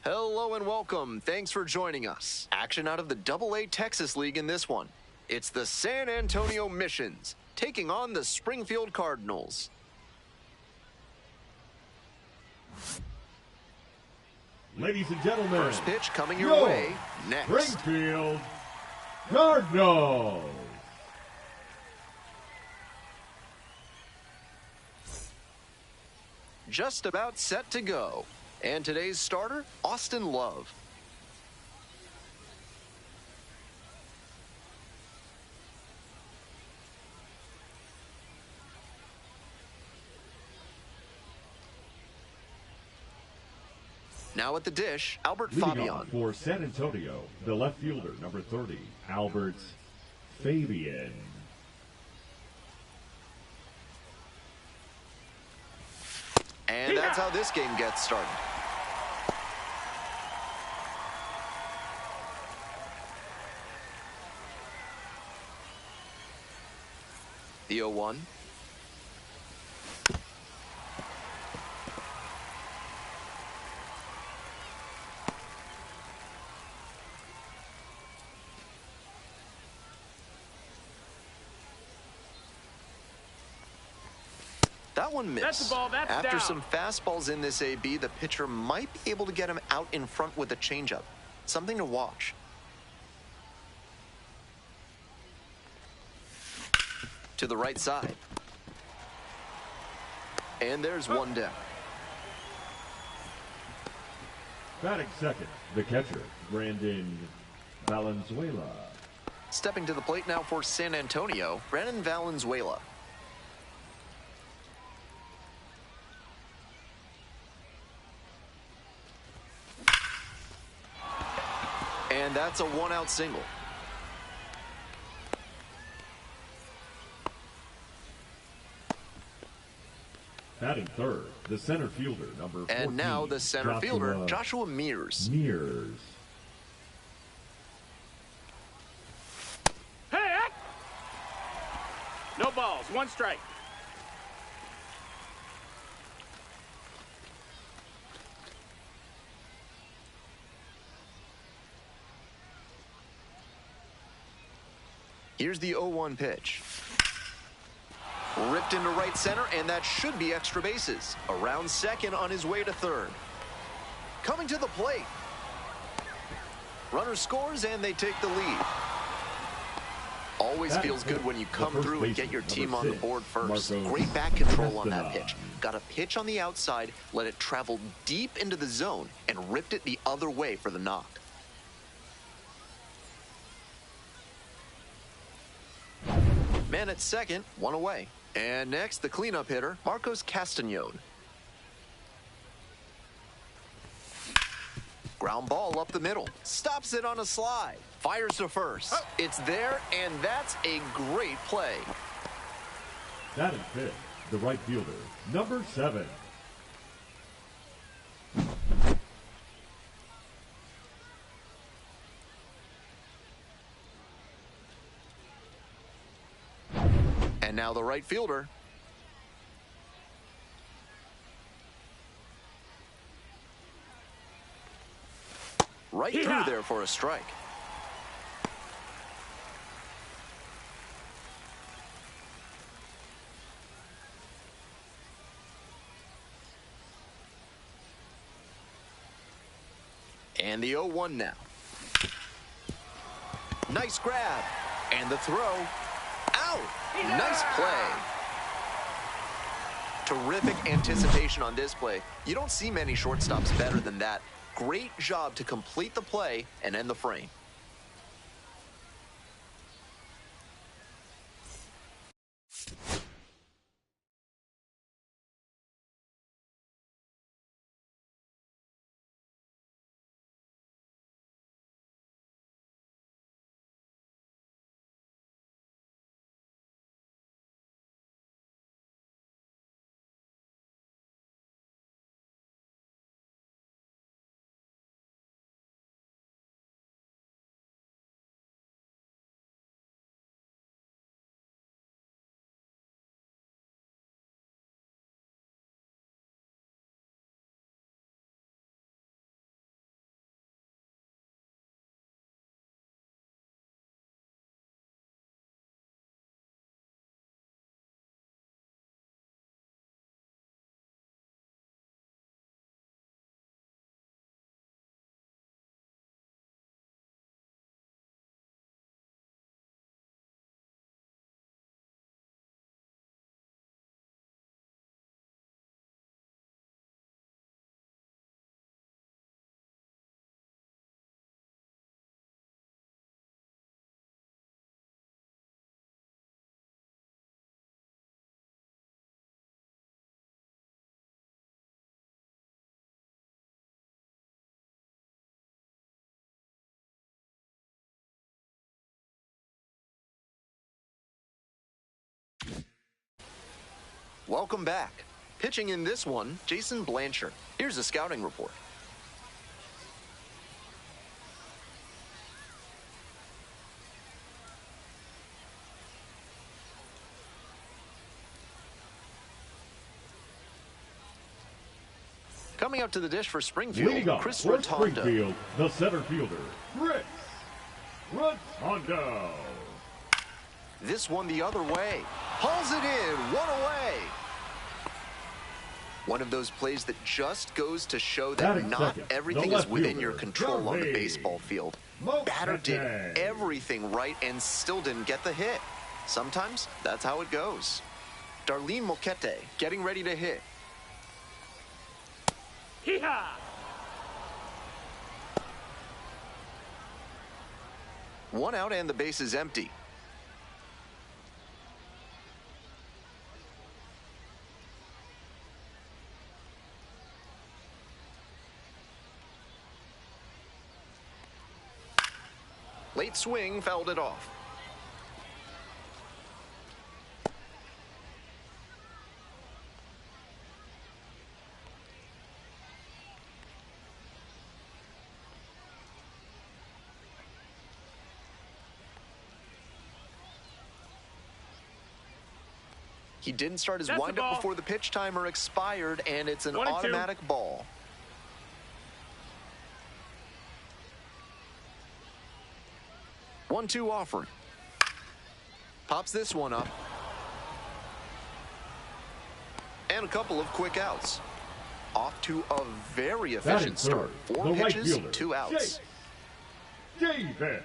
Hello and welcome. Thanks for joining us. Action out of the AA Texas League in this one. It's the San Antonio Missions taking on the Springfield Cardinals. Ladies and gentlemen, First pitch coming your way next. Springfield Cardinals. Just about set to go. And today's starter, Austin Love. Now at the dish, Albert Leading Fabian. off for San Antonio, the left fielder, number 30, Albert Fabian. And that's how this game gets started. The 0-1. That one missed. That's the ball. That's After down. some fastballs in this AB, the pitcher might be able to get him out in front with a changeup. Something to watch. To the right side. And there's one down. Batting second, the catcher, Brandon Valenzuela. Stepping to the plate now for San Antonio, Brandon Valenzuela. And that's a one-out single. Batting third, the center fielder, number 14. And now the center fielder, Joshua Mears. Hey! No balls, one strike. Here's the 0-1 pitch. Ripped into right center, and that should be extra bases. Around second on his way to third. Coming to the plate. Runner scores, and they take the lead. Always feels good when you come through and get your team on the board first. Great bat control on that pitch. Got a pitch on the outside, let it travel deep into the zone, and ripped it the other way for the knock. Man at second, one away. And next, the cleanup hitter, Marcos Castañon. Ground ball up the middle. Stops it on a slide. Fires to first. It's there, and that's a great play. Batting fifth, the right fielder, number 7. And now the right fielder. Right through there for a strike. And the 0-1 now. Nice grab. And the throw. Out. Nice play. Terrific anticipation on this play. You don't see many shortstops better than that. Great job to complete the play and end the frame. Welcome back. Pitching in this one, Jason Blanchard. Here's a scouting report. Coming up to the dish for Springfield, Chris Rotondo. Springfield, the center fielder, Chris Rotondo. This one the other way. Hauls it in, one away. One of those plays that just goes to show that not everything is within your control on the baseball field. Batter did everything right and still didn't get the hit. Sometimes that's how it goes. Darlene Moquete getting ready to hit. Hee-haw! One out and the base is empty. Late swing fouled it off. He didn't start his windup before the pitch timer expired, and it's an automatic ball. 1-2 offering. Pops this one up. And a couple of quick outs. Off to a very efficient start. 4 pitches, 2 outs. Davis.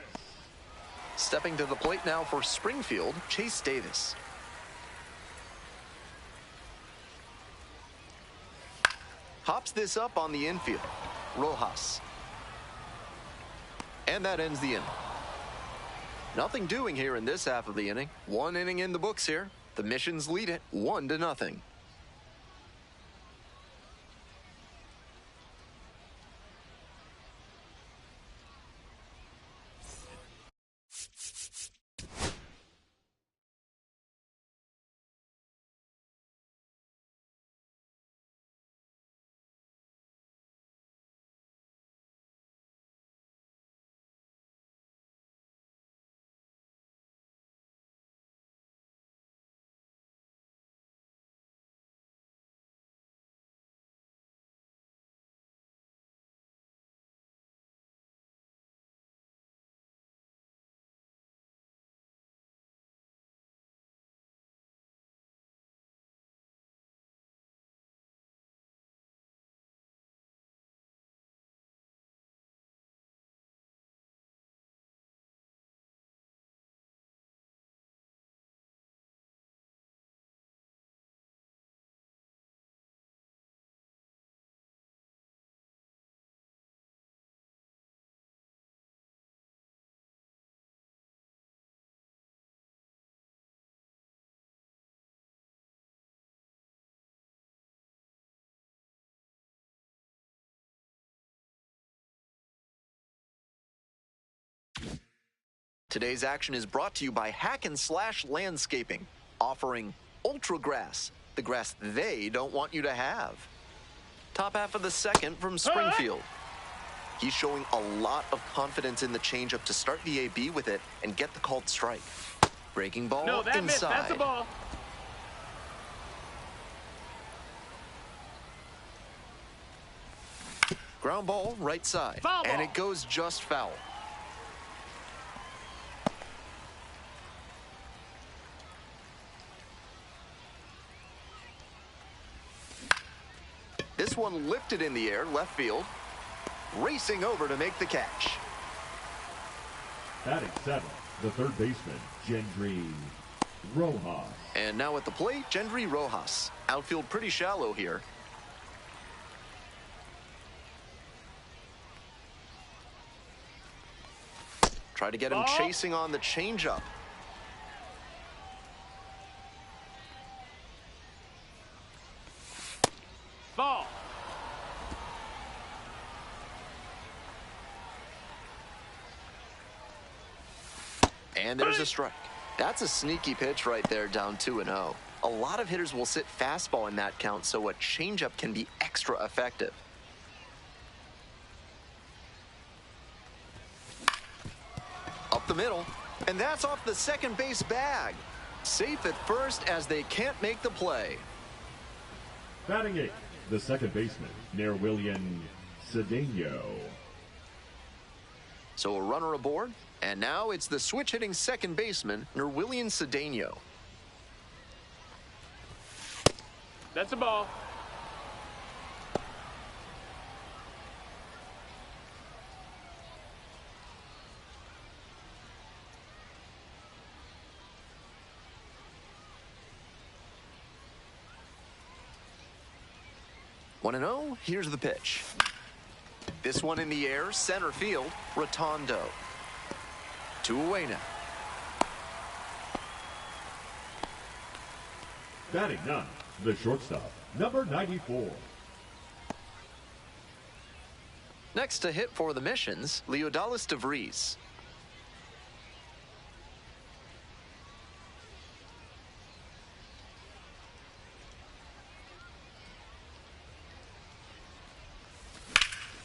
Stepping to the plate now for Springfield, Chase Davis. Hops this up on the infield. Rojas. And that ends the inning. Nothing doing here in this half of the inning. 1 inning in the books here. The Missions lead it 1-0. Today's action is brought to you by Hack and Slash Landscaping, offering Ultra Grass, the grass they don't want you to have. Top half of the second from Springfield. He's showing a lot of confidence in the changeup to start the AB with it and get the called strike. Breaking ball inside. Missed. That's a ball. Ground ball right side. Foul ball. And it goes just foul. This one lifted in the air, left field. Racing over to make the catch. Batting 7th, the third baseman, Gendry Rojas. And now at the plate, Gendry Rojas. Outfield pretty shallow here. Try to get him chasing on the changeup. Ball. And there's a strike. That's a sneaky pitch right there, down 2-0. A lot of hitters will sit fastball in that count, so a changeup can be extra effective. Up the middle, and that's off the second base bag. Safe at first as they can't make the play. Batting eighth, the second baseman, Nerwillian Cedeno. So a runner aboard, and now it's the switch-hitting second baseman, Nerwillian Cedeno. That's a ball. One and oh, here's the pitch. This one in the air, center field, Rotondo. 2 away now. Batting ninth, the shortstop, number 94. Next to hit for the Missions, Leodalis DeVries.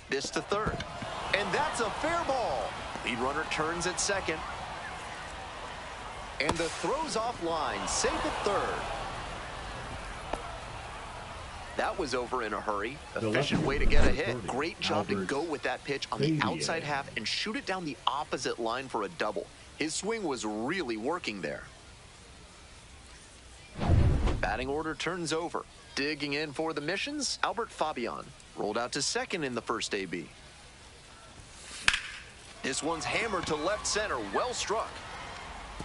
This to third. And that's a fair ball. Lead runner turns at second. And the throw's offline. Safe at third. That was over in a hurry. Efficient way to get a hit. Great job to go with that pitch on the outside half and shoot it down the opposite line for a double. His swing was really working there. Batting order turns over. Digging in for the Missions, Albert Fabian. Rolled out to second in the first AB. This one's hammered to left center. Well struck.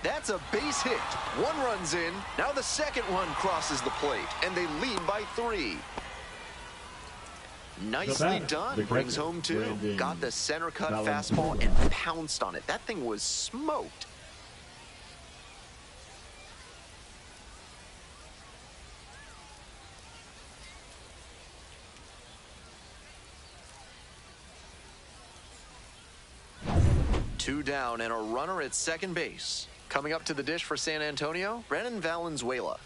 That's a base hit. 1 run's in. Now the second one crosses the plate, and they lead by 3. Nicely done. Brings home 2. Got the center cut fastball and pounced on it. That thing was smoked. Two down and a runner at second base. Coming up to the dish for San Antonio, Brennan Valenzuela.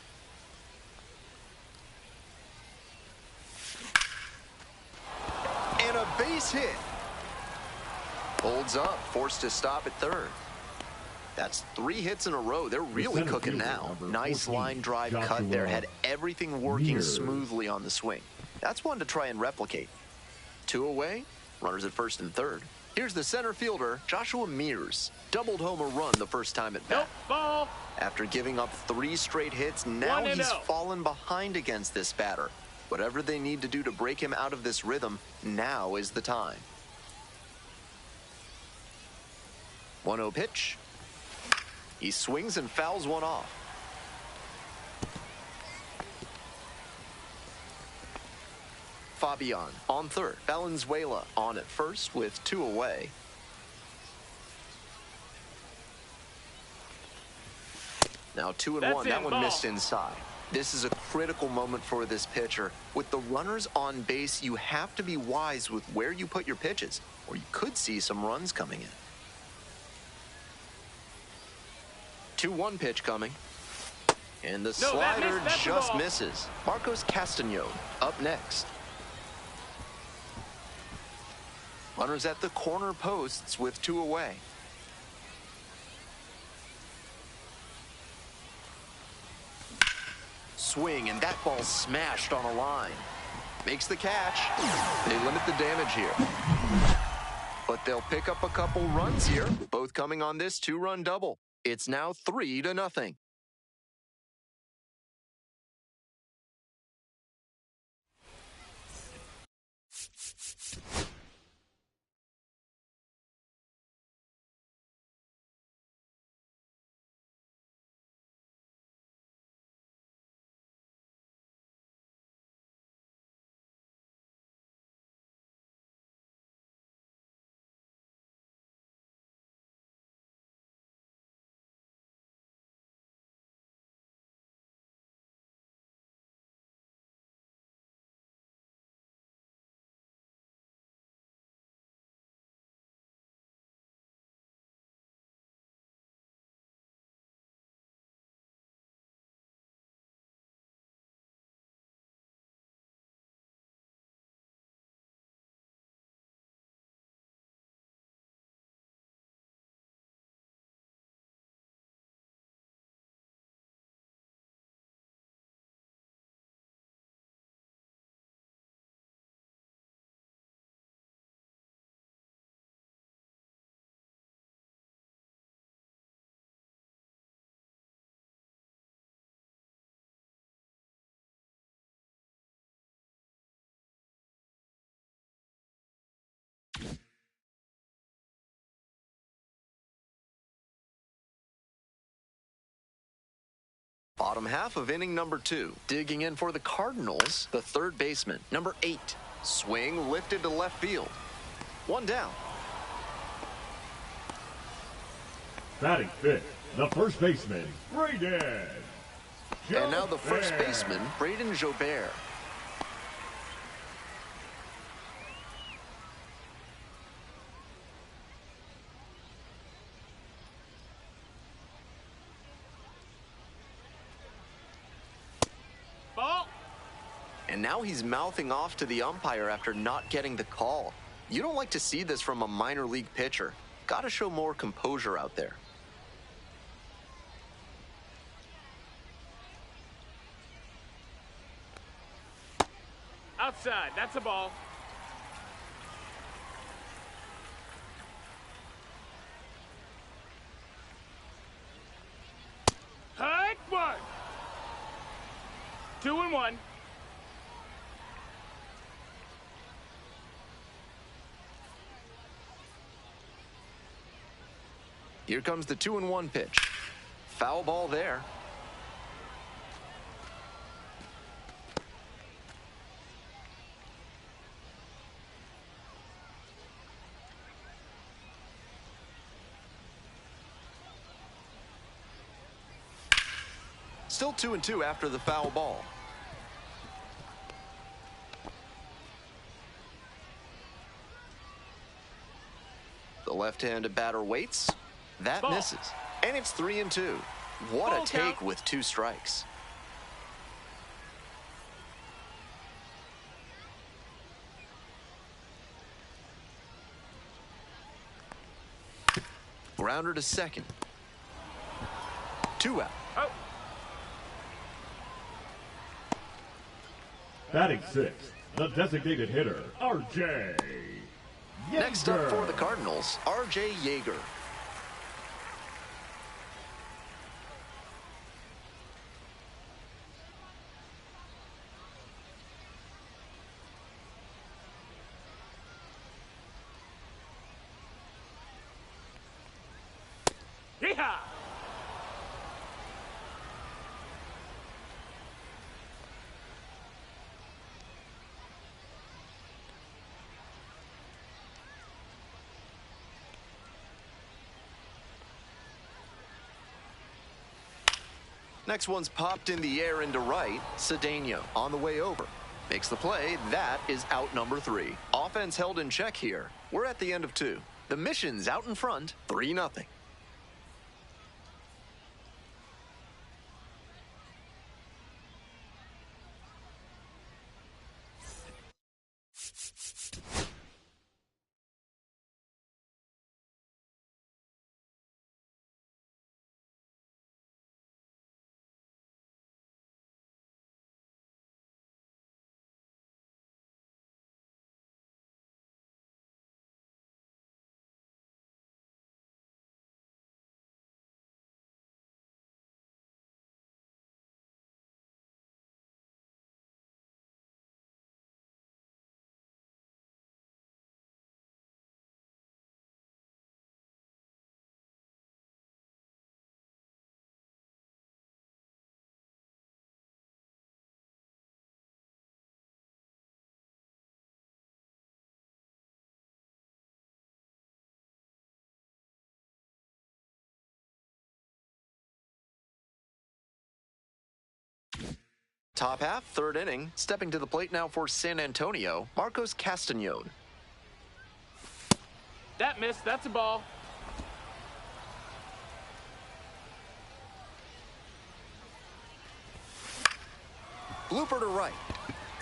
And a base hit. Holds up, forced to stop at third. That's 3 hits in a row. They're really cooking now. Nice line drive cut there. Had everything working smoothly on the swing. That's one to try and replicate. 2 away, runners at first and third. Here's the center fielder, Joshua Mears. Doubled home a run the first time at bat. Nope, ball. After giving up 3 straight hits, now he's fallen behind against this batter. Whatever they need to do to break him out of this rhythm, now is the time. 1-0 pitch. He swings and fouls one off. Fabian on third. Valenzuela on at first with 2 away. Now 2-1. That one missed inside. This is a critical moment for this pitcher. With the runners on base, you have to be wise with where you put your pitches, or you could see some runs coming in. 2-1 pitch coming. And the slider just misses. Marcos Castaño up next. Runners at the corner posts with 2 away. Swing, and that ball smashed on a line. Makes the catch. They limit the damage here. But they'll pick up a couple runs here, both coming on this 2-run double. It's now 3-0. Bottom half of inning number 2. Digging in for the Cardinals, the third baseman, number 8. Swing lifted to left field. 1 down. Batting fifth, the first baseman, Braden. And now the first baseman, Braden Jobert. Ball. And now he's mouthing off to the umpire after not getting the call. You don't like to see this from a minor league pitcher. Got to show more composure out there. Outside. That's a ball. Hike one. 2-1. Here comes the 2-1 pitch. Foul ball there. Still 2-2 after the foul ball. The left-handed batter waits. That Ball. misses. And it's 3-2. What Ball a take count. with 2 strikes. Grounder to second. 2 out. Oh. Batting sixth, the designated hitter, R.J. Next up for Yeager. the Cardinals, R.J. Yeager. Yeehaw. Next one's popped in the air into right. Cedeno on the way over. Makes the play. That is out number 3. Offense held in check here. We're at the end of 2. The mission's out in front, 3-0. Top half, 3rd inning. Stepping to the plate now for San Antonio, Marcos Castañón. That missed. That's a ball. Blooper to right.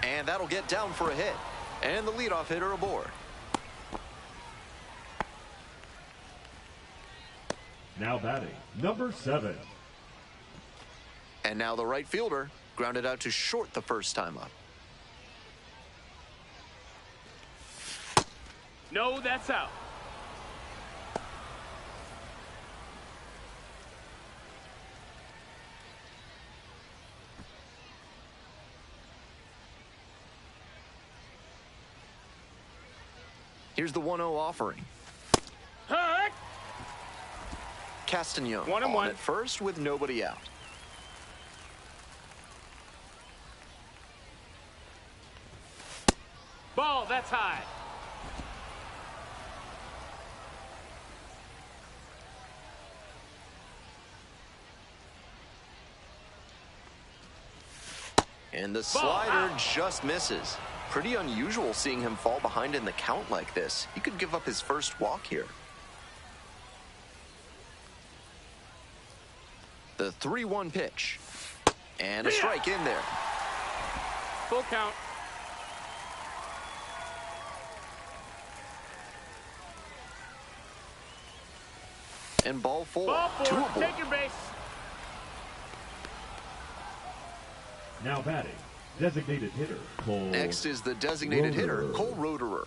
And that'll get down for a hit. And the leadoff hitter aboard. Now batting, number 7. And now the right fielder grounded out to short the first time up. No, that's out. Here's the 1-0 offering. Hike. Castañón 1-1. on at first with nobody out. Ball, that's high. And the slider just misses. Pretty unusual seeing him fall behind in the count like this. He could give up his first walk here. The 3-1 pitch. And a strike in there. Full count. And ball four. Ball four. Doable. Take your base. Now batting, designated hitter, Cole. Next is the designated hitter, Cole Roederer.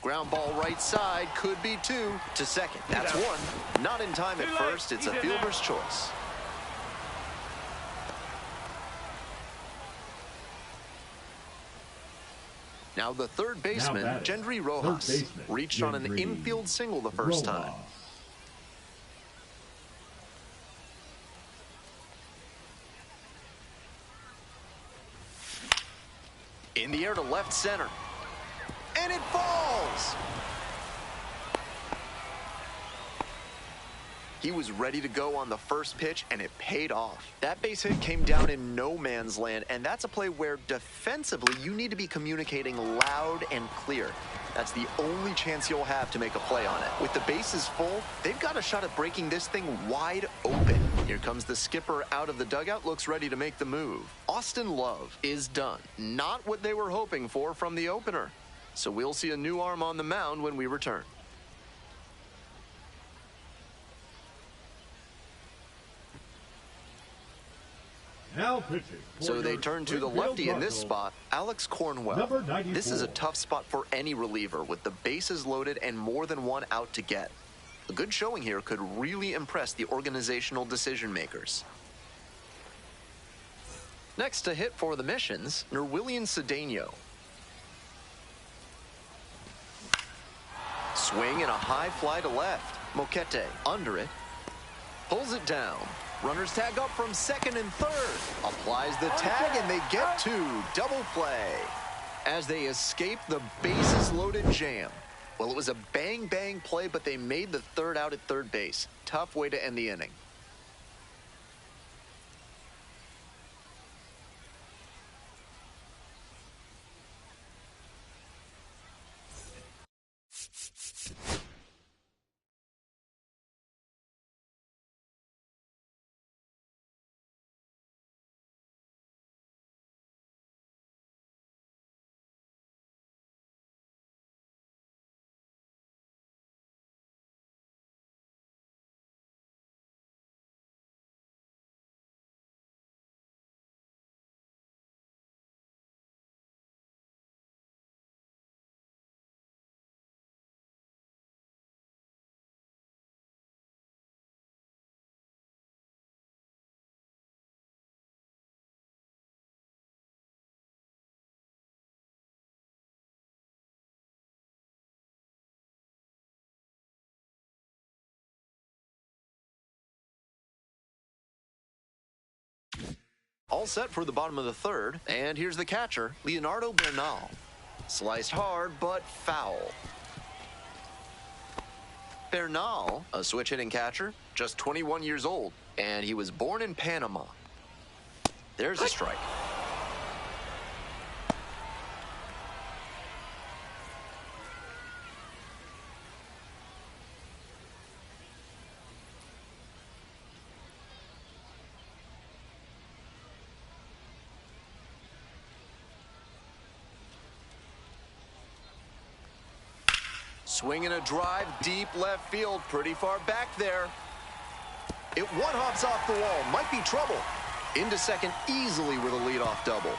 Ground ball right side, could be two. To second, that's one. Not in time at first, it's a fielder's choice. Now the third baseman, Gendry Rojas, reached on an infield single the first time. In the air to left center. And it falls! He was ready to go on the first pitch, and it paid off. That base hit came down in no man's land, and that's a play where defensively you need to be communicating loud and clear. That's the only chance you'll have to make a play on it. With the bases full, they've got a shot at breaking this thing wide open. Here comes the skipper out of the dugout, looks ready to make the move. Austin Love is done. Not what they were hoping for from the opener. So we'll see a new arm on the mound when we return. Now pitching. So they turn to the lefty in this spot, Alex Cornwell. Number 94. This is a tough spot for any reliever with the bases loaded and more than one out to get. A good showing here could really impress the organizational decision makers. Next to hit for the Missions, Nerwillian Cedeno. Swing and a high fly to left. Moquete under it. Pulls it down. Runners tag up from second and third. Applies the tag and they get two. Double play. As they escape the bases loaded jam. Well, it was a bang-bang play, but they made the third out at third base. Tough way to end the inning. All set for the bottom of the third, and here's the catcher, Leonardo Bernal. Sliced hard, but foul. Bernal, a switch-hitting catcher, just 21 years old, and he was born in Panama. There's a strike. Swinging a drive, deep left field, pretty far back there. It one-hops off the wall, might be trouble. Into second easily with a leadoff double.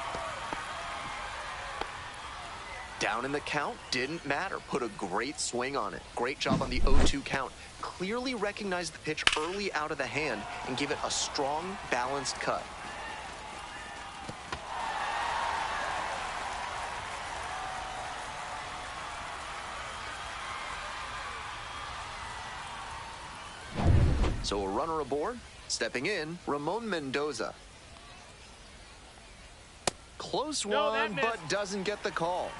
Down in the count, didn't matter. Put a great swing on it. Great job on the 0-2 count. Clearly recognized the pitch early out of the hand and gave it a strong, balanced cut. So a runner aboard. Stepping in, Ramon Mendoza. Close one, but doesn't get the call.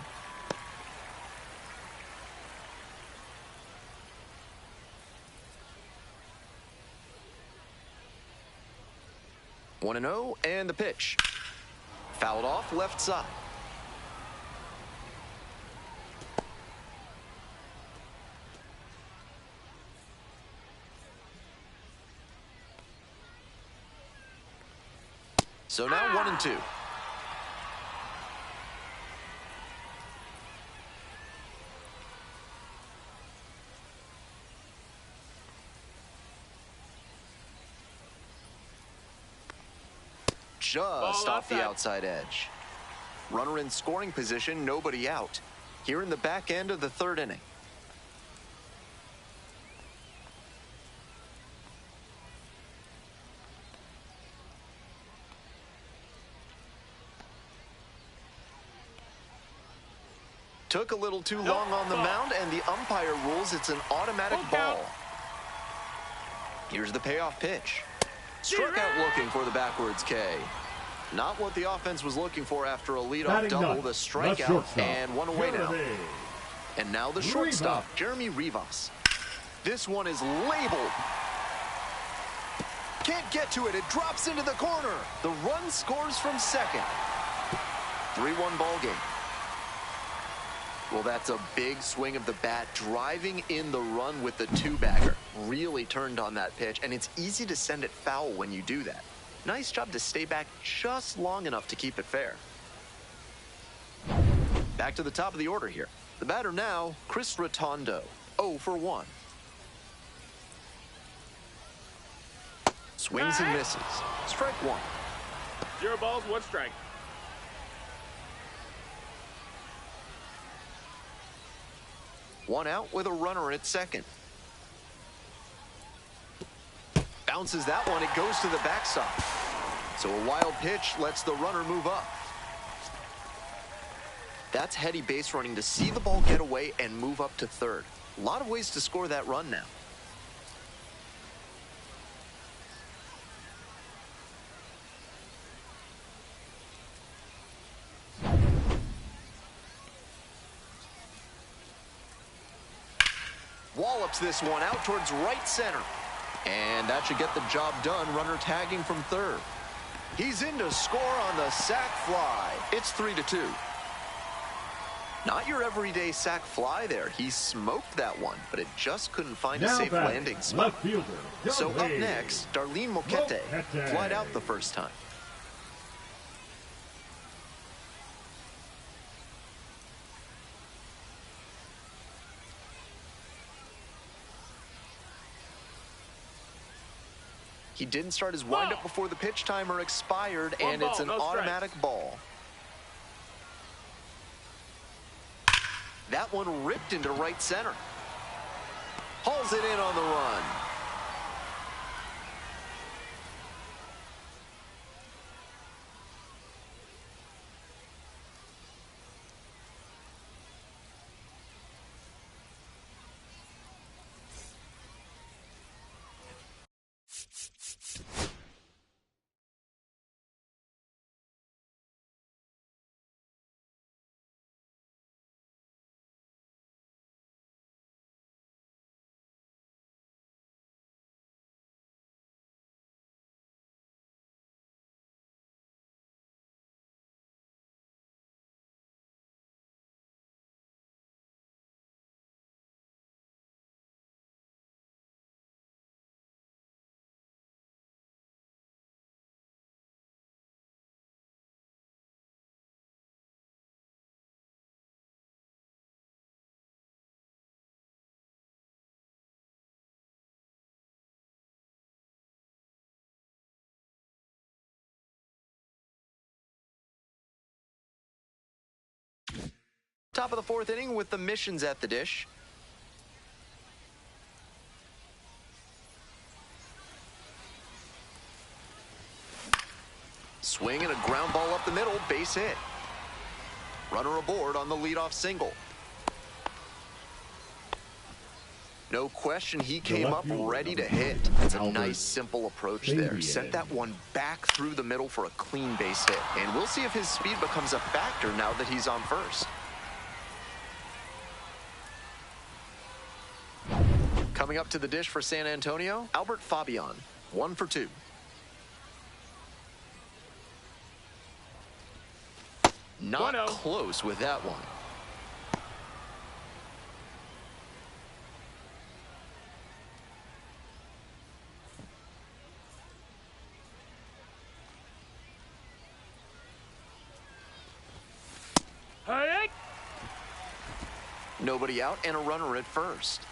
One and 0, and the pitch. Fouled off left side. So now 1 and 2. Just off the outside edge. Runner in scoring position, nobody out. Here in the back end of the third inning. Took a little too long on the mound, and the umpire rules it's an automatic ball. Here's the payoff pitch. Struck out looking for the backwards K. Not what the offense was looking for after a leadoff double, the strikeout, and one away now. And now the shortstop, Jeremy Rivas. This one is labeled. Can't get to it. It drops into the corner. The run scores from second. 3-1 ball game. Well, that's a big swing of the bat, driving in the run with the two-bagger. Really turned on that pitch, and it's easy to send it foul when you do that. Nice job to stay back just long enough to keep it fair. Back to the top of the order here. The batter now, Chris Rotondo, 0 for 1. Swings and misses. Strike one. 0 balls, 1 strike. One out with a runner at second. Bounces that one. It goes to the backstop. So a wild pitch lets the runner move up. That's heady base running to see the ball get away and move up to third. A lot of ways to score that run now. Wallops this one out towards right center. And that should get the job done. Runner tagging from third. He's in to score on the sac fly. It's 3-2. Not your everyday sac fly there. He smoked that one, but it just couldn't find a safe landing spot. So up next, Darlene Moquete flied out the first time. He didn't start his windup before the pitch timer expired, and it's an automatic ball. That one ripped into right center. Hauls it in on the run. Top of the fourth inning with the missions at the dish. Swing and a ground ball up the middle, base hit. Runner aboard on the leadoff single. No question, he came left up fielder, ready to number hit. 40, It's a Albert nice, simple approach there. Fabian. Sent that one back through the middle for a clean base hit. And we'll see if his speed becomes a factor now that he's on first. Coming up to the dish for San Antonio, Albert Fabian, 1 for 2. Not 1-0. close with that one. Hey! Nobody out and a runner at first.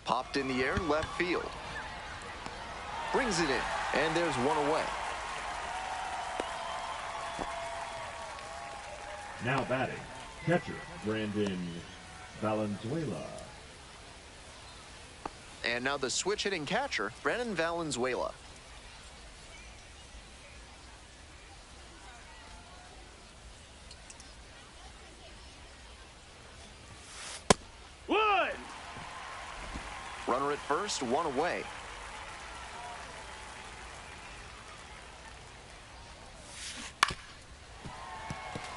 Popped in the air, left field. Brings it in, and there's one away. Now batting, catcher Brandon Valenzuela. And now the switch-hitting catcher, Brandon Valenzuela. One! Runner at first, one away.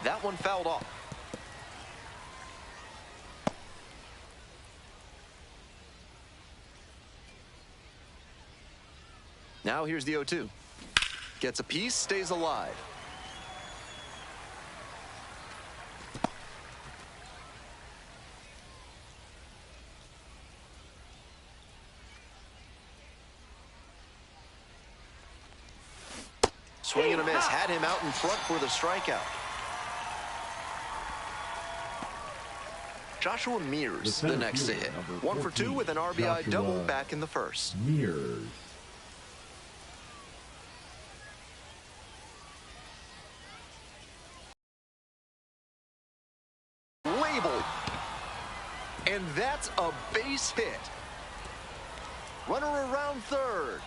That one fouled off. Now here's the 0-2. Gets a piece, stays alive. Swing and a miss. Had him out in front for the strikeout. Joshua Mears, the next to hit. 1 for 2 with an RBI double back in the first. Mears. Labeled. And that's a base hit. Runner around third.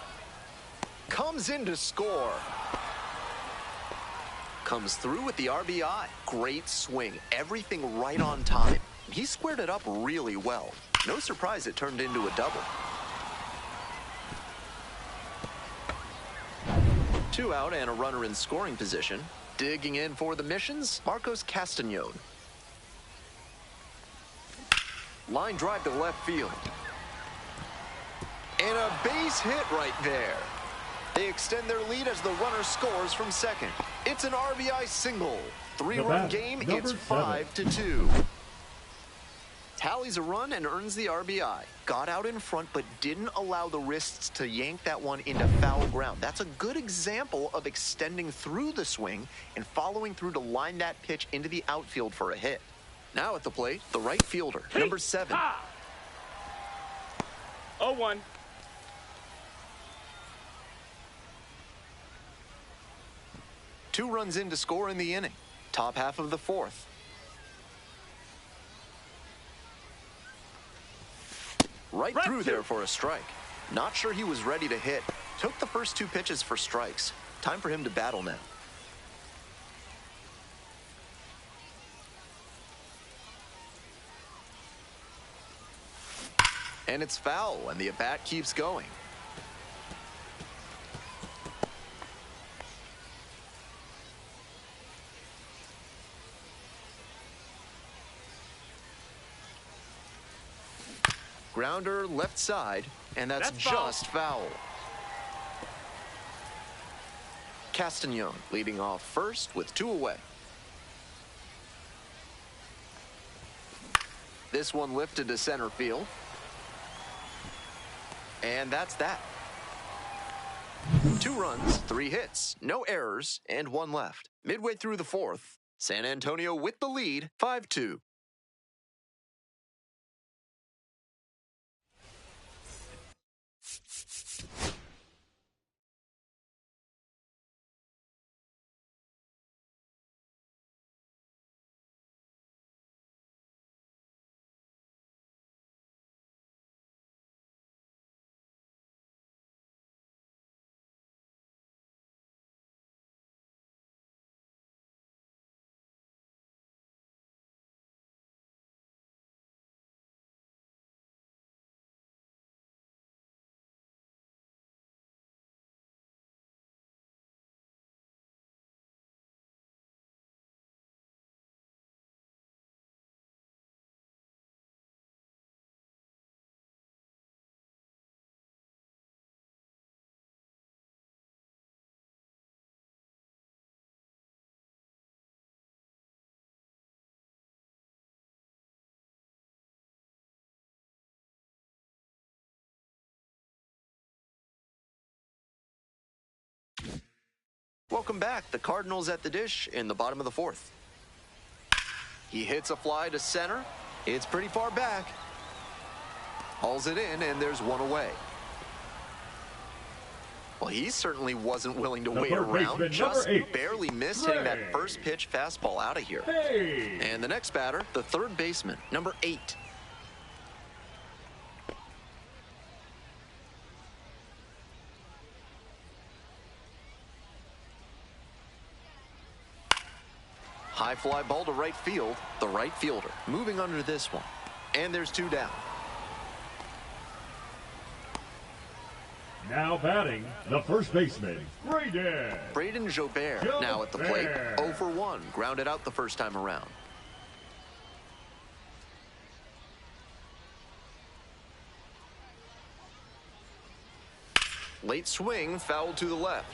Comes in to score. Comes through with the RBI. Great swing. Everything right on time. He squared it up really well. No surprise it turned into a double. 2 out and a runner in scoring position. Digging in for the missions, Marcos Castañon. Line drive to left field. And a base hit right there. They extend their lead as the runner scores from second. It's an RBI single. 3-run game, it's 5-2. Tallies a run and earns the RBI. Got out in front, but didn't allow the wrists to yank that one into foul ground. That's a good example of extending through the swing and following through to line that pitch into the outfield for a hit. Now at the plate, the right fielder, number 7. 0-1. Two runs in to score in the inning. Top half of the fourth. Right through there for a strike. Not sure he was ready to hit. Took the first 2 pitches for strikes. Time for him to battle now. And it's foul, and the at-bat keeps going. Grounder left side, and that's just foul. Castañon leading off first with 2 away. This one lifted to center field. And that's that. 2 runs, 3 hits, no errors, and 1 left. Midway through the fourth, San Antonio with the lead, 5-2. Welcome back. The Cardinals at the dish in the bottom of the fourth. He hits a fly to center. It's pretty far back. Hauls it in, and there's one away. Well, he certainly wasn't willing to wait around. Just barely missed hitting that first pitch fastball out of here. And the next batter, the third baseman, number 8. High fly ball to right field. The right fielder moving under this one. And there's 2 down. Now batting, the first baseman, Braden Jobert now at the plate. 0 for 1. Grounded out the first time around. Late swing, foul to the left.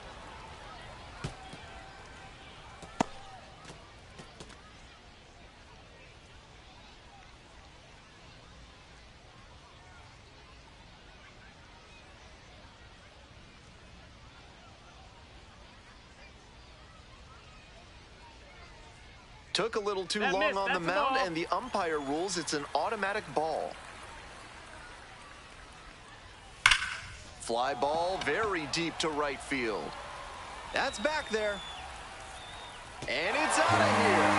Took a little too long on the mound, and the umpire rules it's an automatic ball. Fly ball very deep to right field. That's back there. And it's out of here.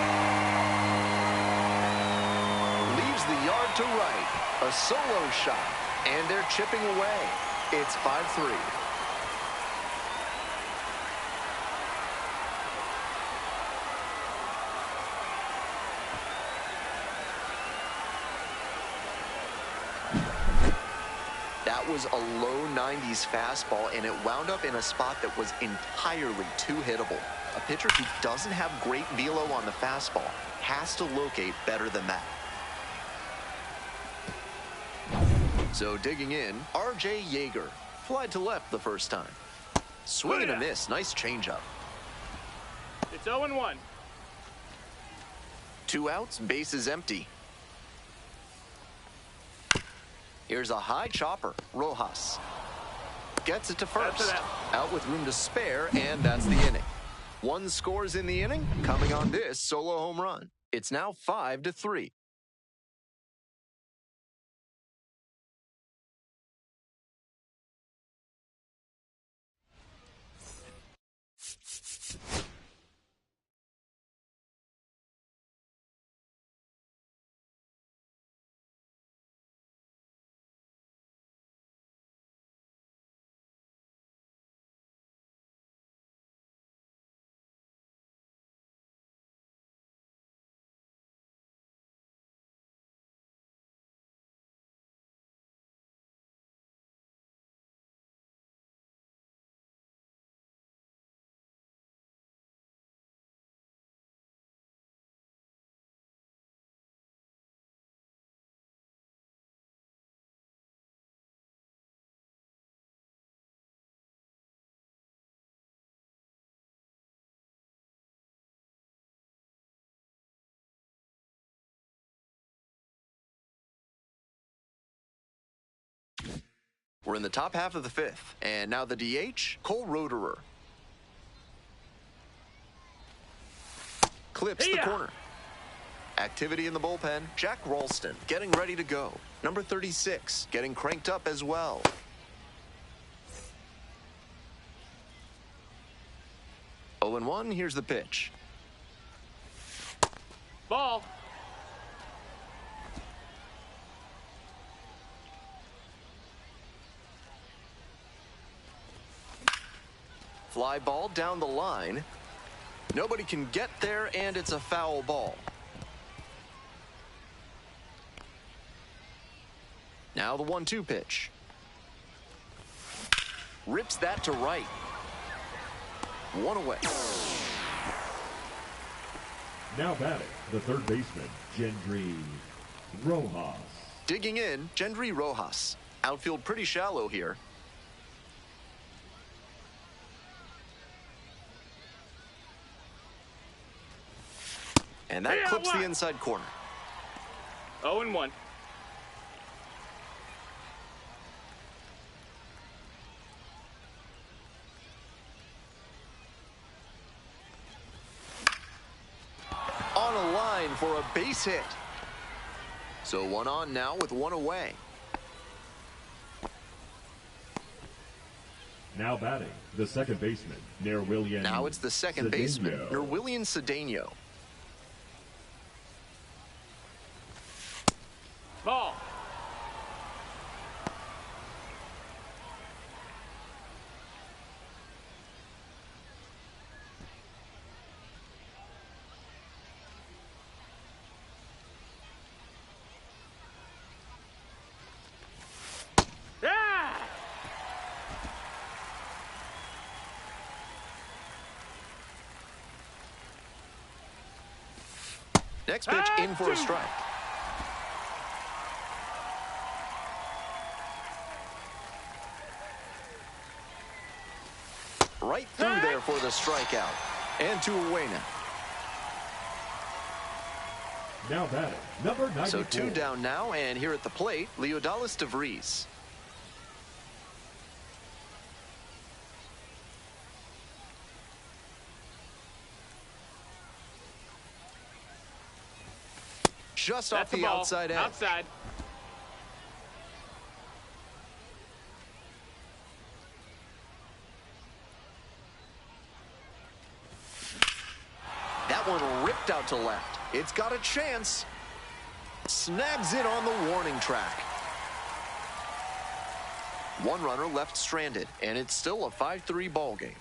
Leaves the yard to right. A solo shot. And they're chipping away. It's 5-3. That was a low 90s fastball, and it wound up in a spot that was entirely too hittable. A pitcher who doesn't have great velo on the fastball has to locate better than that. So digging in, R.J. Yeager. Flied to left the first time. Swing and a miss. Nice changeup. It's 0-1. 2 outs, bases empty. Here's a high chopper. Rojas gets it to first. Out with room to spare, and that's the inning. 1 scores in the inning, coming on this solo home run. It's now 5-3. We're in the top half of the 5th, and now the DH, Cole Roederer. Clips the corner. Activity in the bullpen, Jack Ralston getting ready to go. Number 36 getting cranked up as well. Oh and 1, here's the pitch. Ball. Fly ball down the line. Nobody can get there, and it's a foul ball. Now the 1-2 pitch. Rips that to right. 1 away. Now batting, the third baseman, Gendry Rojas. Digging in, Gendry Rojas. Outfield pretty shallow here. And that clips the inside corner. 0-1. for a base hit. So one on now with one away. Now batting, the second baseman, Nerwillian. Now it's the second baseman, Nerwillian Cedeno. Ball. Next pitch in for a strike. Right through there for the strikeout. And two away now. Now batting, number 94. So two down now, and here at the plate, Leodalis de Vries. Just off the outside edge. Outside. That one ripped out to left. It's got a chance. Snags it on the warning track. One runner left stranded, and it's still a 5-3 ball game.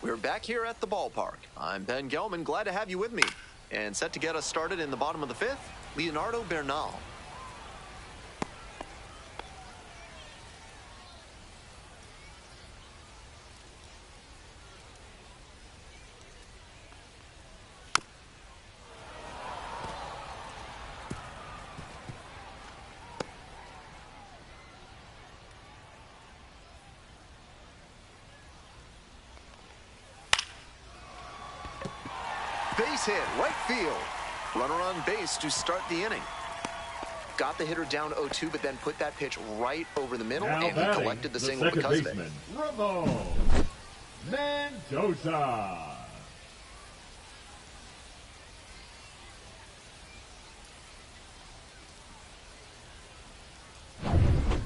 We're back here at the ballpark. I'm Ben Gelman, glad to have you with me. And set to get us started in the bottom of the fifth, Leonardo Bernal. Base hit, right field. Runner on base to start the inning. Got the hitter down 0-2, but then put that pitch right over the middle, Now and he collected the single because of it. Ramon Mendoza.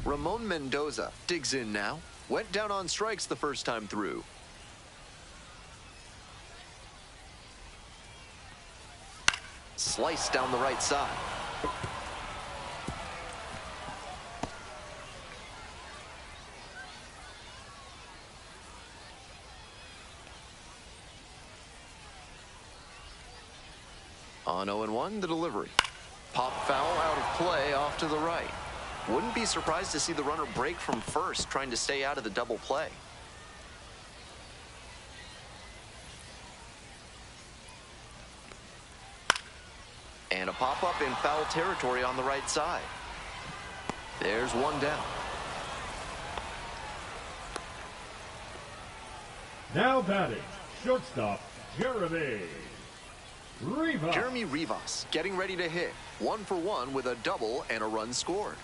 Ramon Mendoza digs in now. Went down on strikes the first time through. Sliced down the right side. On 0-1, the delivery. Pop foul out of play off to the right. Wouldn't be surprised to see the runner break from first, trying to stay out of the double play. And a pop-up in foul territory on the right side. There's one down. Now batting, shortstop, Jeremy Rivas. Jeremy Rivas getting ready to hit. 1-for-1 with a double and a run scored.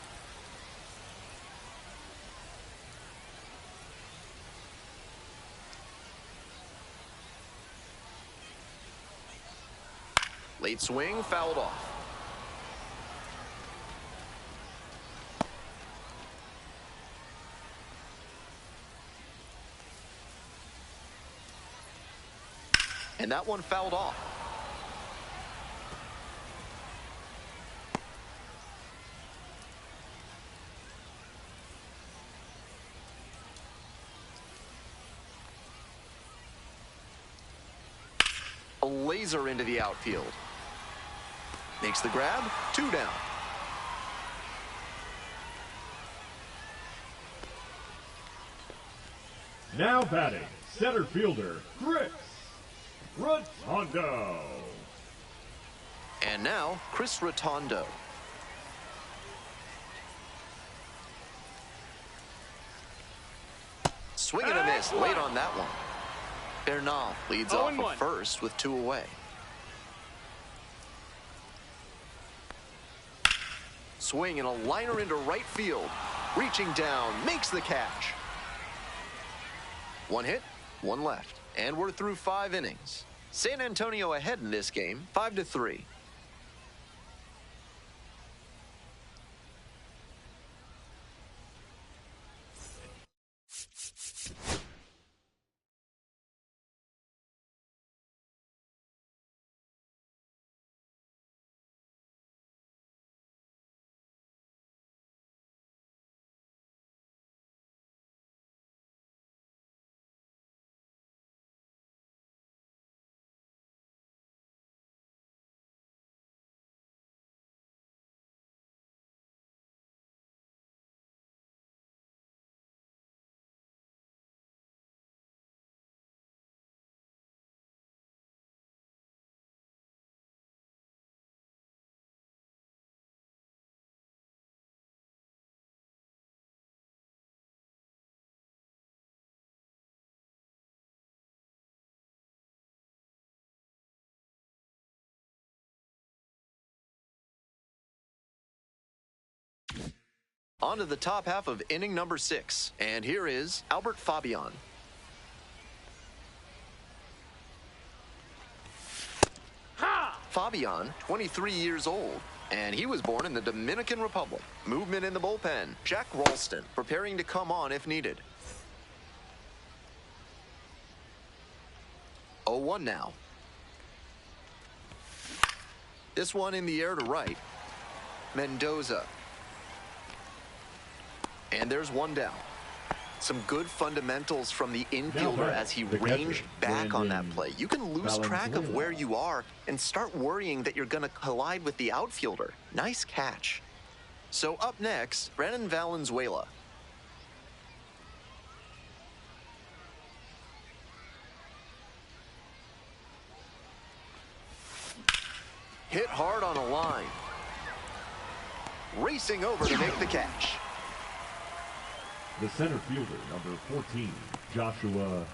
Late swing, fouled off. And that one fouled off. A laser into the outfield. Makes the grab, 2 down. Now batting, center fielder, Chris Rotundo. And now, Chris Rotundo. Swing and a miss late on that one. Bernal leads off at first with 2 away. Swing and a liner into right field. Reaching down, makes the catch. 1 hit, 1 left, and we're through 5 innings. San Antonio ahead in this game, 5-3. On to the top half of inning number 6. And here is Albert Fabian. Fabian, 23 years old, and he was born in the Dominican Republic. Movement in the bullpen. Jack Ralston, preparing to come on if needed. 0-1 now. This one in the air to right. Mendoza. And there's 1 down. Some good fundamentals from the infielder as he ranged back on that play. You can lose track of where you are and start worrying that you're going to collide with the outfielder. Nice catch. So up next, Brandon Valenzuela. Hit hard on a line. Racing over to make the catch. The center fielder, number 14, Joshua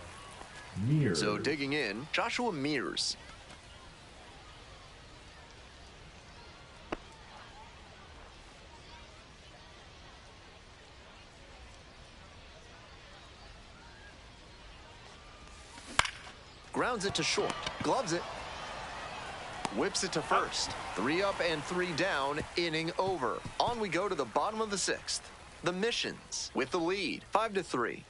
Mears. So digging in, Joshua Mears. Grounds it to short. Gloves it. Whips it to first. 3 up and 3 down, inning over. On we go to the bottom of the 6th. The Missions with the lead, 5-3.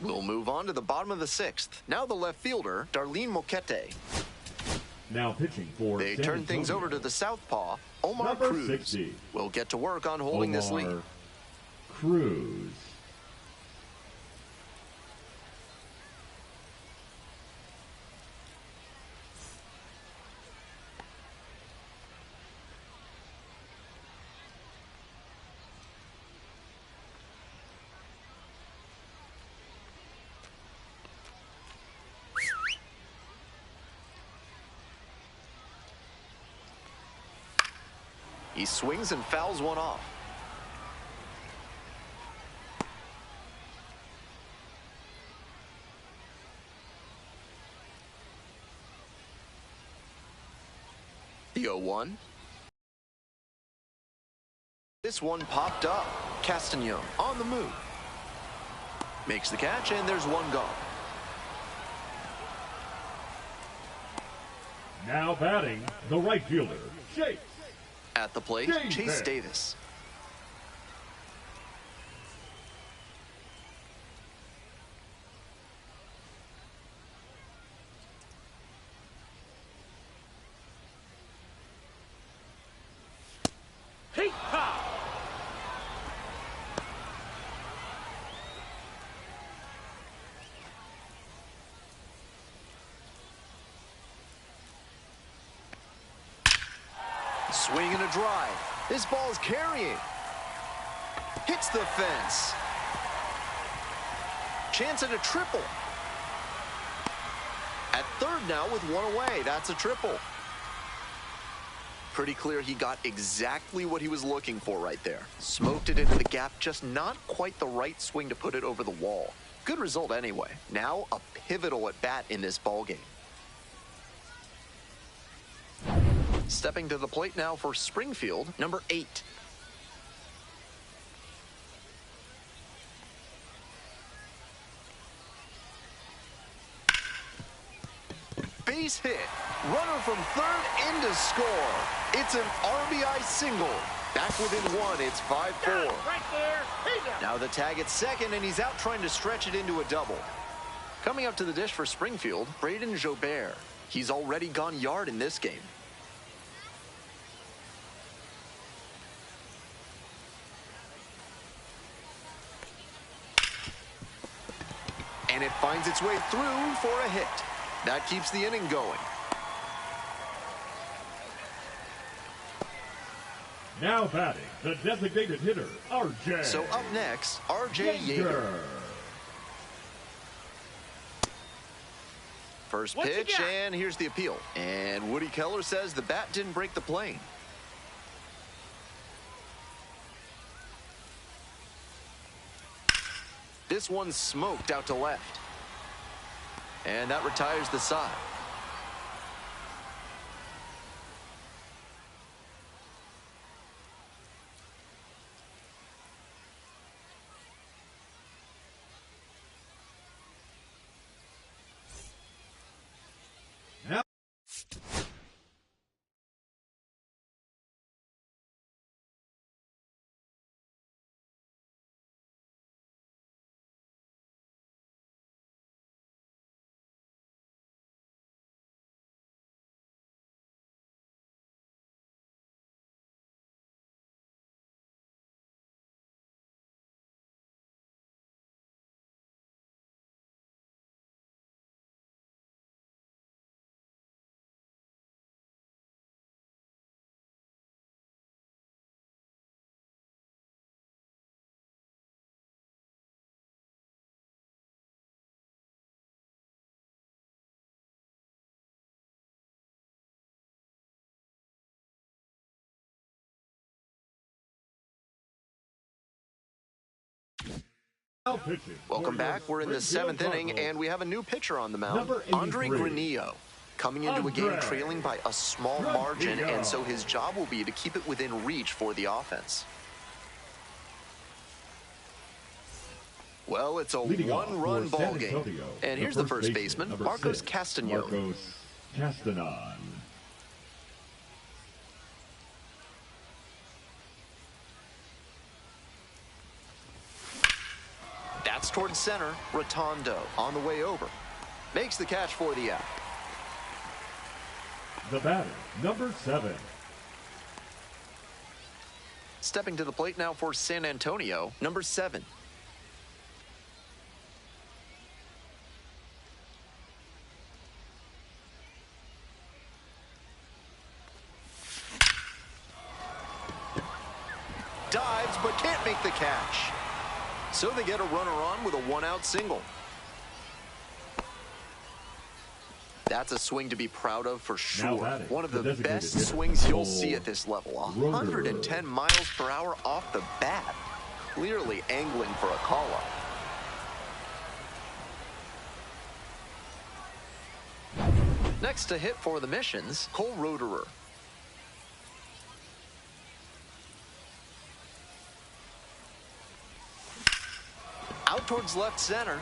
We'll move on to the bottom of the sixth. Now the left fielder, Darlene Moquete. Now pitching for They San turn things Antonio, over to the southpaw, Omar number Cruz. 60. Will get to work on holding this lead. Omar Cruz. He swings and fouls one off. The 0-1. This one popped up. Castagnon on the move. Makes the catch, and there's one gone. Now batting, the right fielder, Chase. At the plate, Chase Davis. Hey, ha! Swing and a drive. This ball's carrying. Hits the fence. Chance at a triple. At third now with one away. That's a triple. Pretty clear he got exactly what he was looking for right there. Smoked it into the gap, just not quite the right swing to put it over the wall. Good result anyway. Now a pivotal at bat in this ball game. Stepping to the plate now for Springfield, number 8. Base hit. Runner from third in to score. It's an RBI single. Back within one, it's 5-4. Right there. Now the tag at second, and he's out trying to stretch it into a double. Coming up to the dish for Springfield, Braden Jobert. He's already gone yard in this game. And it finds its way through for a hit. That keeps the inning going. Now batting, the designated hitter, R.J. So up next, R.J. Yeager. First What you pitch, got? and here's the appeal. And Woody Keller says the bat didn't break the plane. This one's smoked out to left. And that retires the side. Now pitching. Welcome back. We're in the seventh inning, and we have a new pitcher on the mound, Number Andre 83. Granillo. Coming into a game Andre trailing by a small Granillo. margin, and so his job will be to keep it within reach for the offense. Well, it's a Leading off one-run for San ball game. Antonio, And the here's the first first baseman, baseman, number Marcos 6, Castagnon. Marcos Castagnon. Bats towards center. Rotondo on the way over. Makes the catch for the out. The batter, number 7. Stepping to the plate now for San Antonio, number 7. Dives, but can't make the catch. So they get a runner on with a 1-out single. That's a swing to be proud of for sure. One of the best swings you'll see at this level. 110 miles per hour off the bat. Clearly angling for a call-up. Next to hit for the Missions, Cole Roederer. Out towards left center.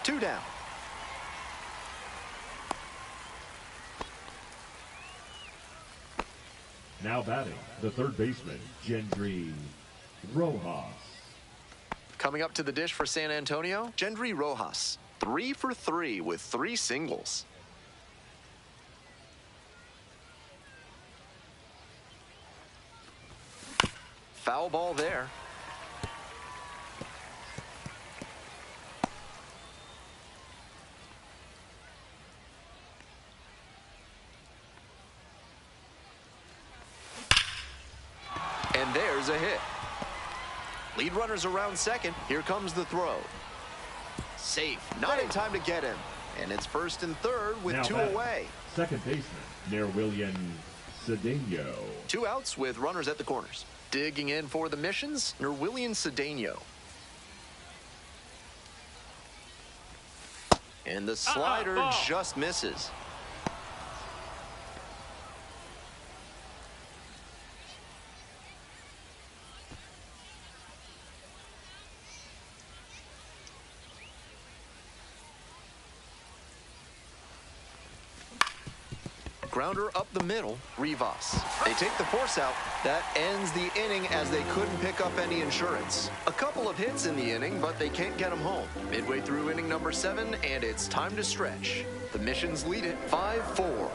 2 down. Now batting, the third baseman, Gendry Rojas. Coming up to the dish for San Antonio, Gendry Rojas. 3 for 3 with 3 singles. Foul ball there. And there's a hit. Lead runners around second. Here comes the throw. Safe. Not in time to get him. And it's first and third with 2 away. Second baseman, Nerwillian Cedeno. 2 outs with runners at the corners. Digging in for the Missions, Nerwillian Cedeno. And the slider just misses. Grounder up the middle, Rivas. They take the force out. That ends the inning as they couldn't pick up any insurance. A couple of hits in the inning, but they can't get them home. Midway through inning number 7, and it's time to stretch. The Missions lead it 5-4.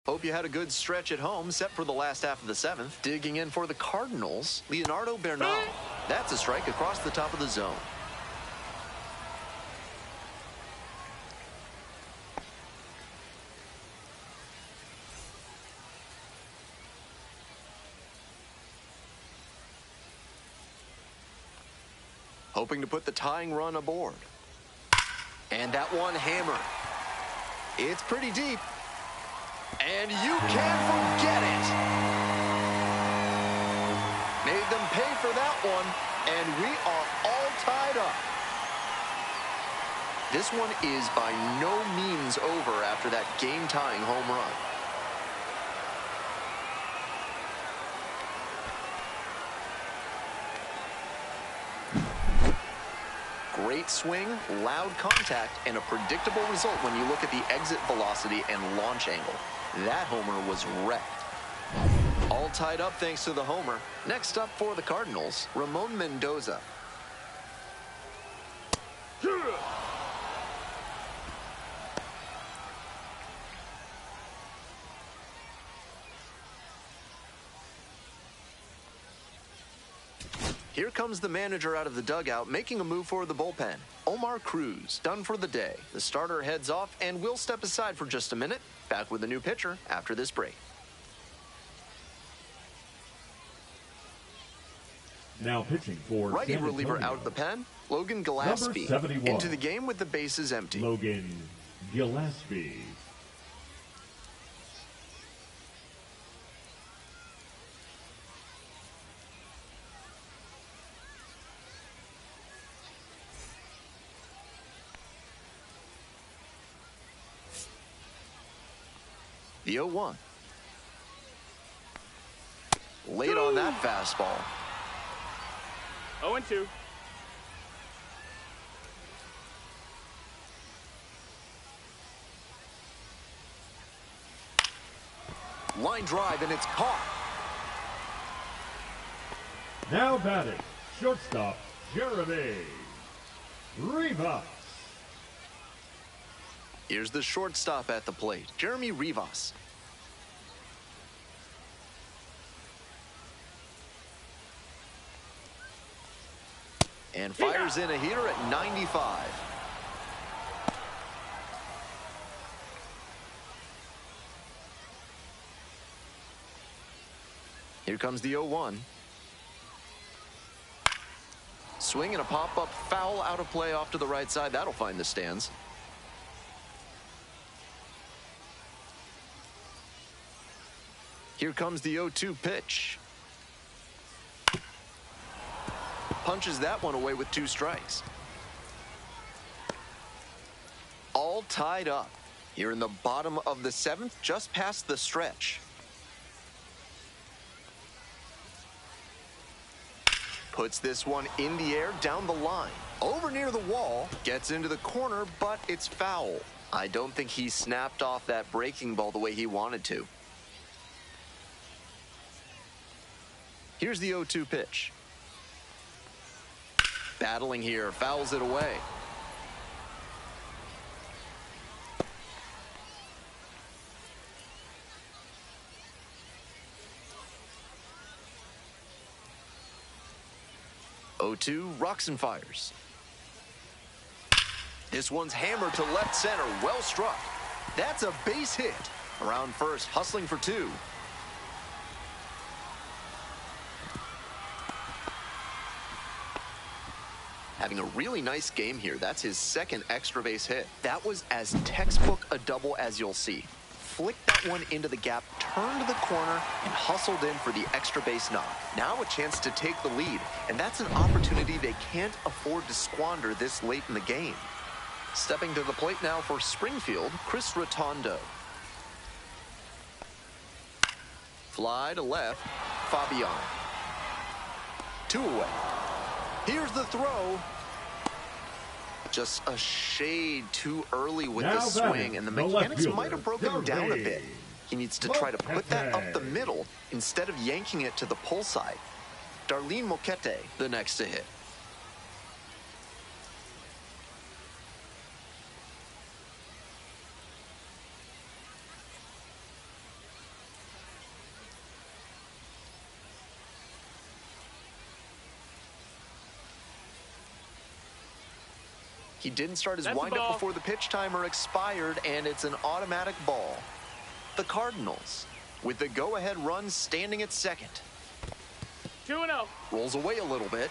Hope you had a good stretch at home, set for the last half of the seventh. Digging in for the Cardinals, Leonardo Bernal. That's a strike across the top of the zone. Hoping to put the tying run aboard. And that one hammer. It's pretty deep. And you can't forget it. Made them pay for that one, and we are all tied up. This one is by no means over after that game-tying home run. Great swing, loud contact, and a predictable result when you look at the exit velocity and launch angle. That homer was wrecked. All tied up thanks to the homer. Next up for the Cardinals, Ramon Mendoza. Here comes the manager out of the dugout, making a move for the bullpen. Omar Cruz, done for the day. The starter heads off, and we'll step aside for just a minute. Back with a new pitcher after this break. Now pitching for righty San reliever Antonio. out of the pen, Logan Gillespie. 71. Into the game with the bases empty. Logan Gillespie. The 0-1. Late on that fastball. 0-2. Line drive, and it's caught. Now batting, shortstop Jeremy Rivas. Here's the shortstop at the plate, Jeremy Rivas. And fires in a heater at 95. Here comes the 0-1. Swing and a pop-up foul out of play off to the right side. That'll find the stands. Here comes the 0-2 pitch. Punches that one away with 2 strikes. All tied up. Here in the bottom of the 7th, just past the stretch. Puts this one in the air, down the line. Over near the wall, gets into the corner, but it's foul. I don't think he snapped off that breaking ball the way he wanted to. Here's the 0-2 pitch. Battling here, fouls it away. Rocks and fires. This one's hammered to left center, well struck. That's a base hit. Around first, hustling for 2. Having a really nice game here. That's his 2nd extra base hit. That was as textbook a double as you'll see. Flicked that one into the gap, turned the corner, and hustled in for the extra base knock. Now a chance to take the lead, and that's an opportunity they can't afford to squander this late in the game. Stepping to the plate now for Springfield, Chris Rotondo. Fly to left, Fabian. 2 away. Here's the throw. Just a shade too early with the swing, and the mechanics might have broken down a bit. He needs to try to put that up the middle instead of yanking it to the pull side. Darlene Moquete, the next to hit. He didn't start his That's a windup ball. before the pitch timer expired, and it's an automatic ball. The Cardinals, with the go-ahead run standing at second. 2-0. Rolls away a little bit.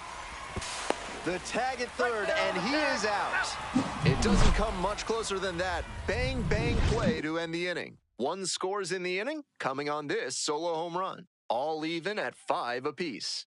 The tag at third, and he is out. It doesn't come much closer than that. Bang, bang play to end the inning. 1 scores in the inning, coming on this solo home run. All even at 5 apiece.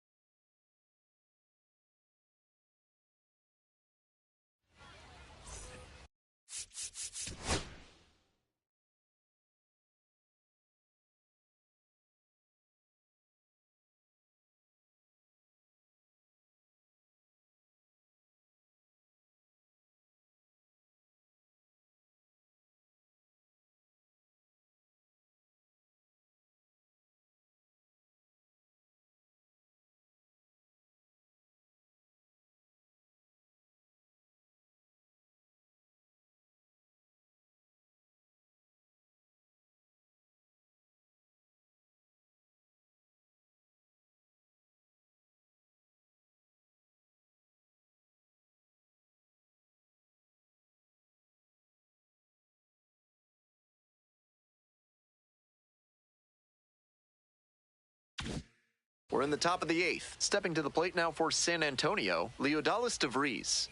We're in the top of the 8th. Stepping to the plate now for San Antonio, Leodalis DeVries.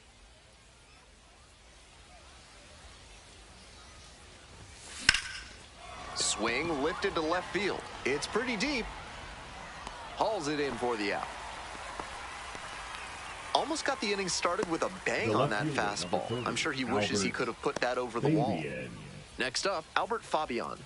Swing lifted to left field. It's pretty deep. Hauls it in for the out. Almost got the inning started with a bang on that fastball. I'm sure he wishes he could have put that over the wall. Next up, Albert Fabian.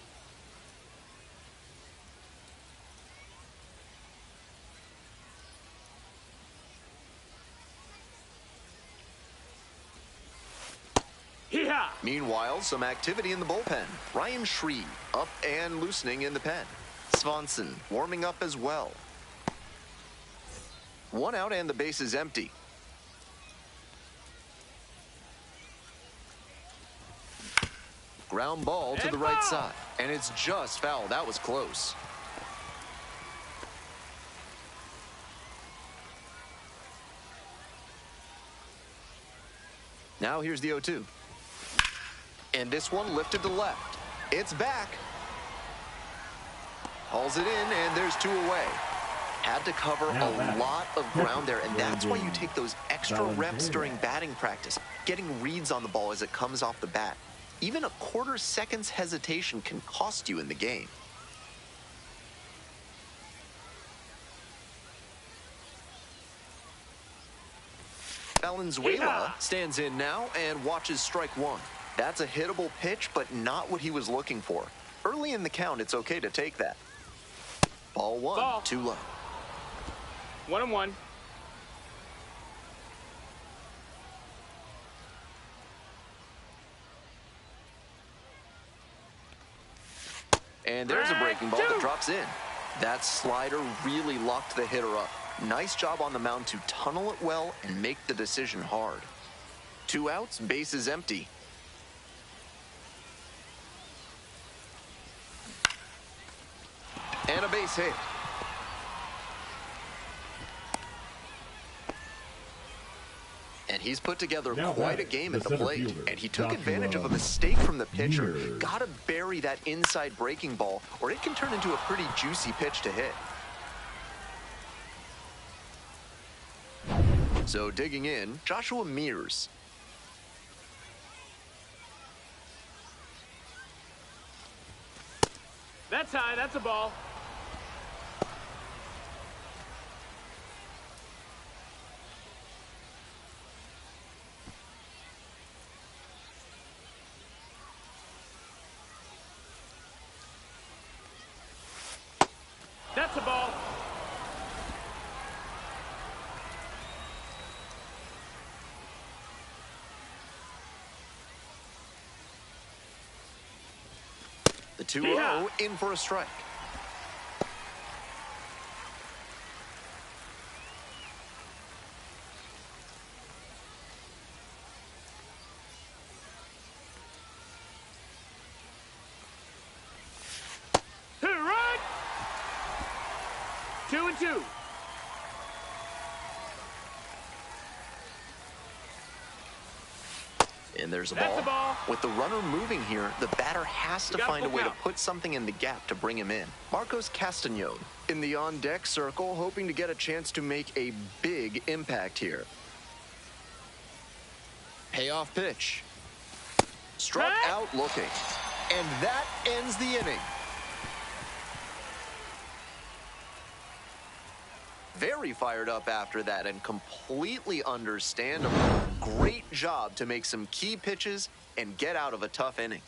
Hee-haw! Meanwhile, some activity in the bullpen. Ryan Shree up and loosening in the pen. Swanson warming up as well. 1 out and the base is empty. Ground ball to the right side. And it's just foul. That was close. Now here's the 0-2. And this one lifted to left. It's back. Hauls it in, and there's 2 away. Had to cover a lot of ground there, and that's why you take those extra reps during batting practice, getting reads on the ball as it comes off the bat. Even a quarter second's hesitation can cost you in the game. Valenzuela stands in now and watches strike 1. That's a hittable pitch, but not what he was looking for. Early in the count, it's okay to take that. Ball 1, too low. 1-1. And there's a breaking ball that drops in. That slider really locked the hitter up. Nice job on the mound to tunnel it well and make the decision hard. 2 outs, base is empty. And a base hit. And he's put together quite a game at the plate. And he took advantage of a mistake from the pitcher. Got to bury that inside breaking ball, or it can turn into a pretty juicy pitch to hit. So digging in, Joshua Mears. That's high. That's a ball. That's a ball. The 2-0 in for a strike. Run! 2-2. And there's a That's a ball. With the runner moving here, the batter has to find a way to put something in the gap to bring him in. Marcos Castañon in the on-deck circle, hoping to get a chance to make a big impact here. Payoff pitch. Struck out looking. And that ends the inning. Very fired up after that and completely understandable. Great job to make some key pitches and get out of a tough inning.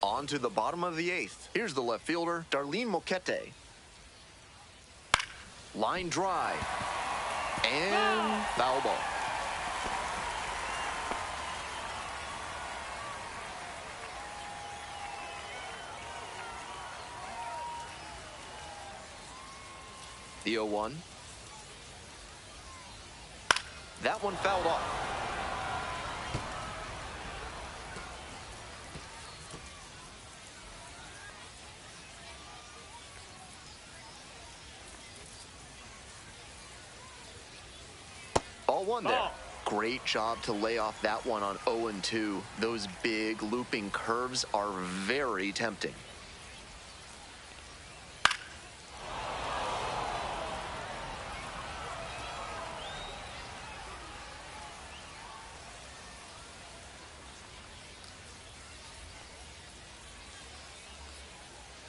On to the bottom of the eighth. Here's the left fielder, Darlene Moquete. Line drive. And foul ball. The 0-1. That one fouled off. Ball one there. Great job to lay off that one on 0-2. Those big looping curves are very tempting.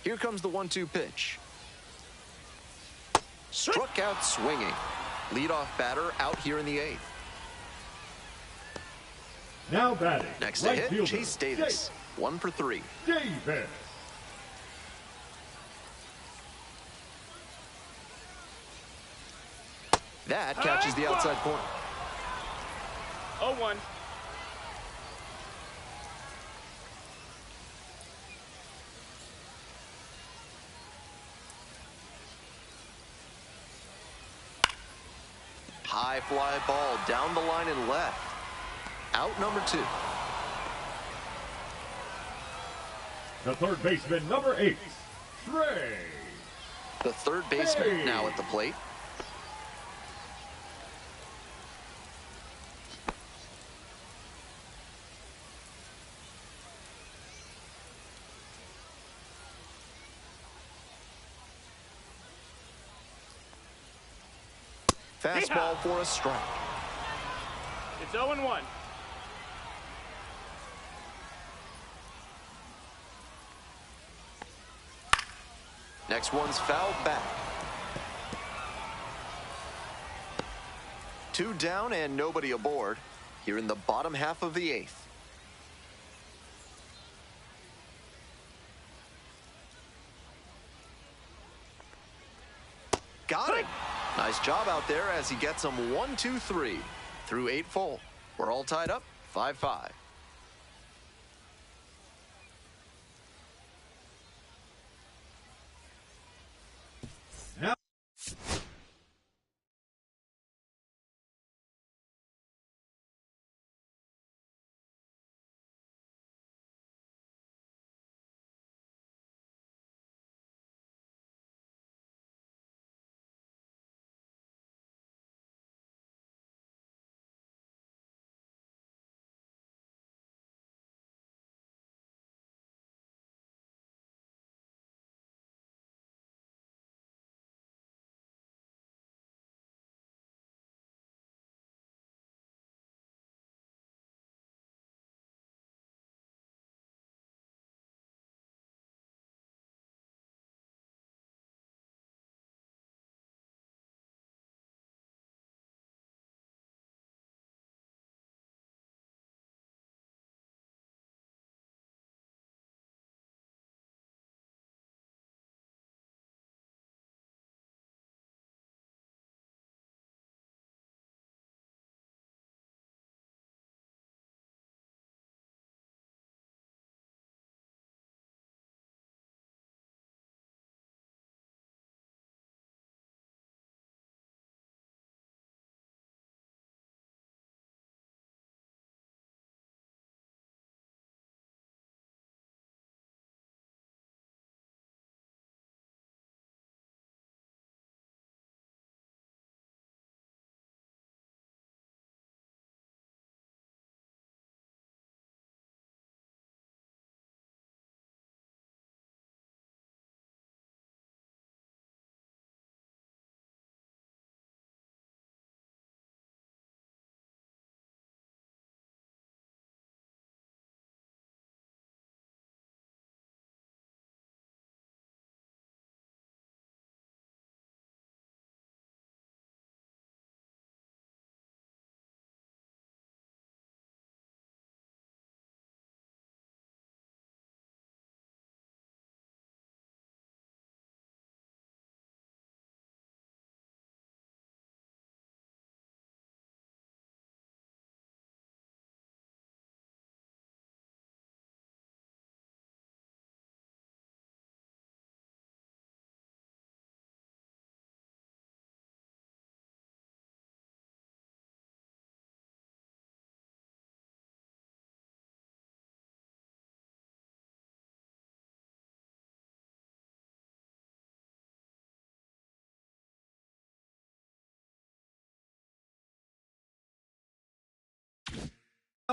Here comes the 1-2 pitch. Struck out swinging. Leadoff batter out here in the eighth. Now batting. Next to hit, Chase Davis. 1 for 3. Davis. That catches the outside corner. 0-1. High fly ball down the line and left. Out number 2. The third baseman, number 8, Trey. The third baseman now at the plate. Fastball for a strike. It's 0-1. Next one's fouled back. 2 down and nobody aboard here in the bottom half of the eighth. Got it. Nice job out there as he gets them 1-2-3 through 8 full. We're all tied up 5-5.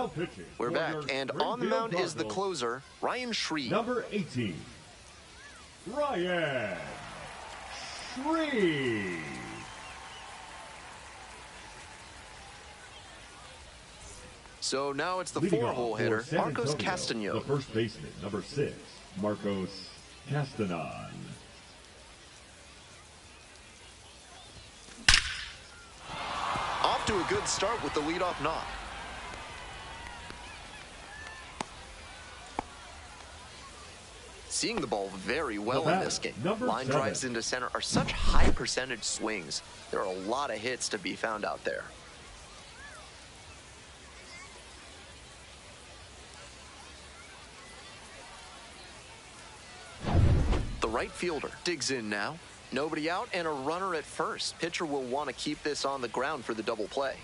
Pitching We're for back, your and on the Springfield mound is the Cardinals, closer, Ryan Shreve. number 18, Ryan Shreve. So now it's the Leading four-hole off for hitter, San Marcos Antonio, Castano. the first baseman, number 6, Marcos Castanon. Off to a good start with the leadoff knock. Seeing the ball very well in this game. Line 7. drives into center are such high percentage swings. There are a lot of hits to be found out there. The right fielder digs in now. Nobody out and a runner at first. Pitcher will want to keep this on the ground for the double play.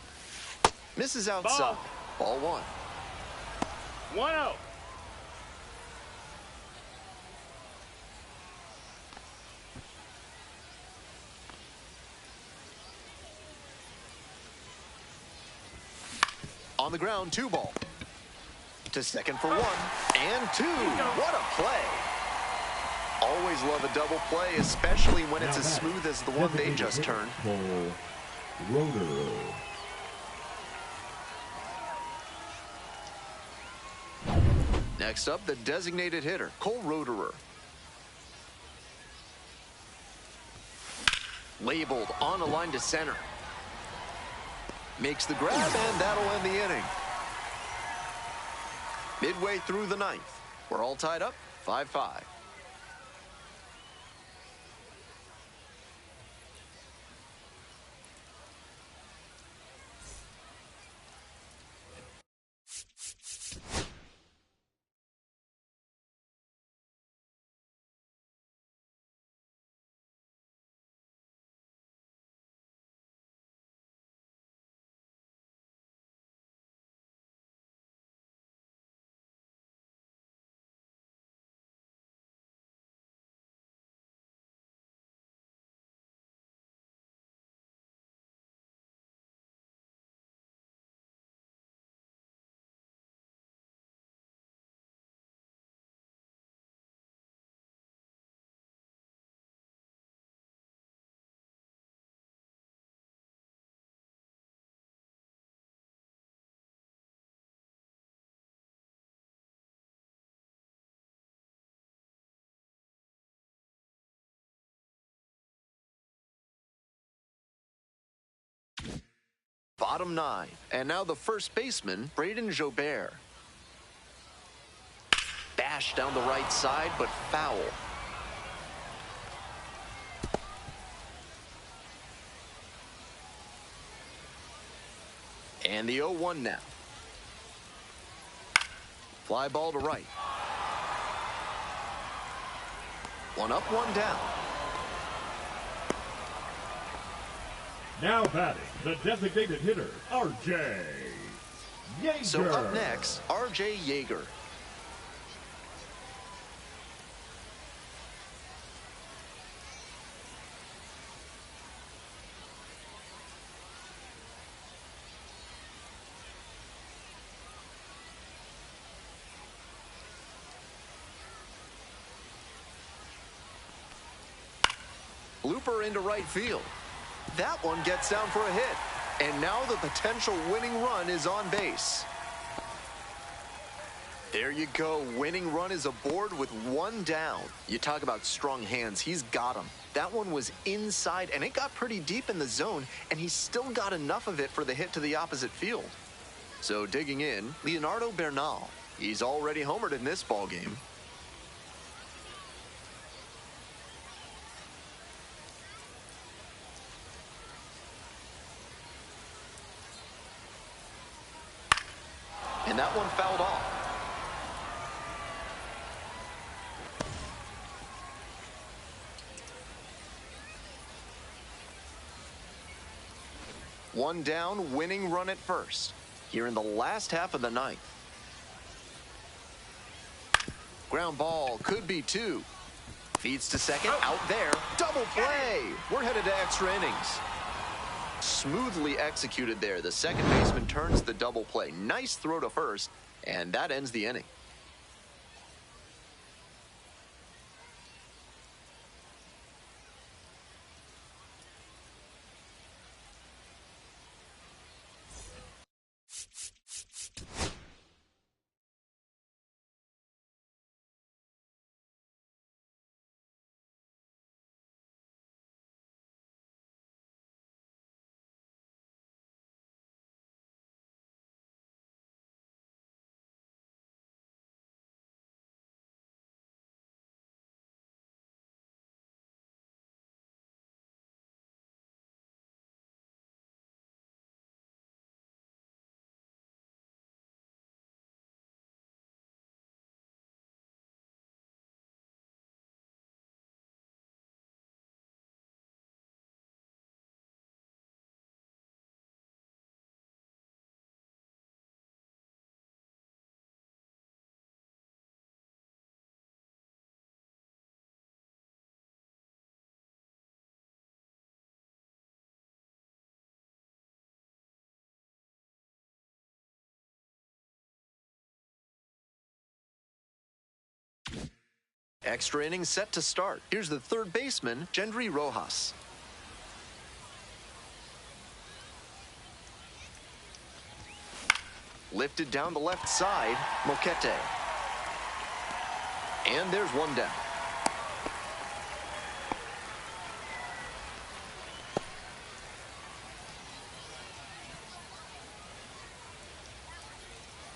Misses outside. Ball 1. 1-0. On the ground, 2 ball. To second for 1 and 2. What a play. Always love a double play, especially when it's as smooth as the one they just turned. Next up, the designated hitter, Cole Roederer. Labeled on a line to center. Makes the grab, and that'll end the inning. Midway through the 9th, we're all tied up, 5-5. Bottom 9, and now the first baseman, Braden Jobert. Bashed down the right side, but foul. And the 0-1 now. Fly ball to right. 1 up, 1 down. Now batting, the designated hitter, R.J. Yeager. So up next, R.J. Yeager. Looper into right field. That one gets down for a hit. And now the potential winning run is on base. There you go. Winning run is aboard with 1 down. You talk about strong hands. He's got them. That one was inside, and it got pretty deep in the zone, and he still got enough of it for the hit to the opposite field. So digging in, Leonardo Bernal. He's already homered in this ballgame. And that one fouled off. One down, winning run at first. Here in the last half of the 9th. Ground ball, could be 2. Feeds to second, out there. Double play. We're headed to extra innings. Smoothly executed there. The second baseman turns the double play. Nice throw to first, and that ends the inning. Extra inning set to start. Here's the third baseman, Gendry Rojas. Lifted down the left side, Moquete. And there's one down.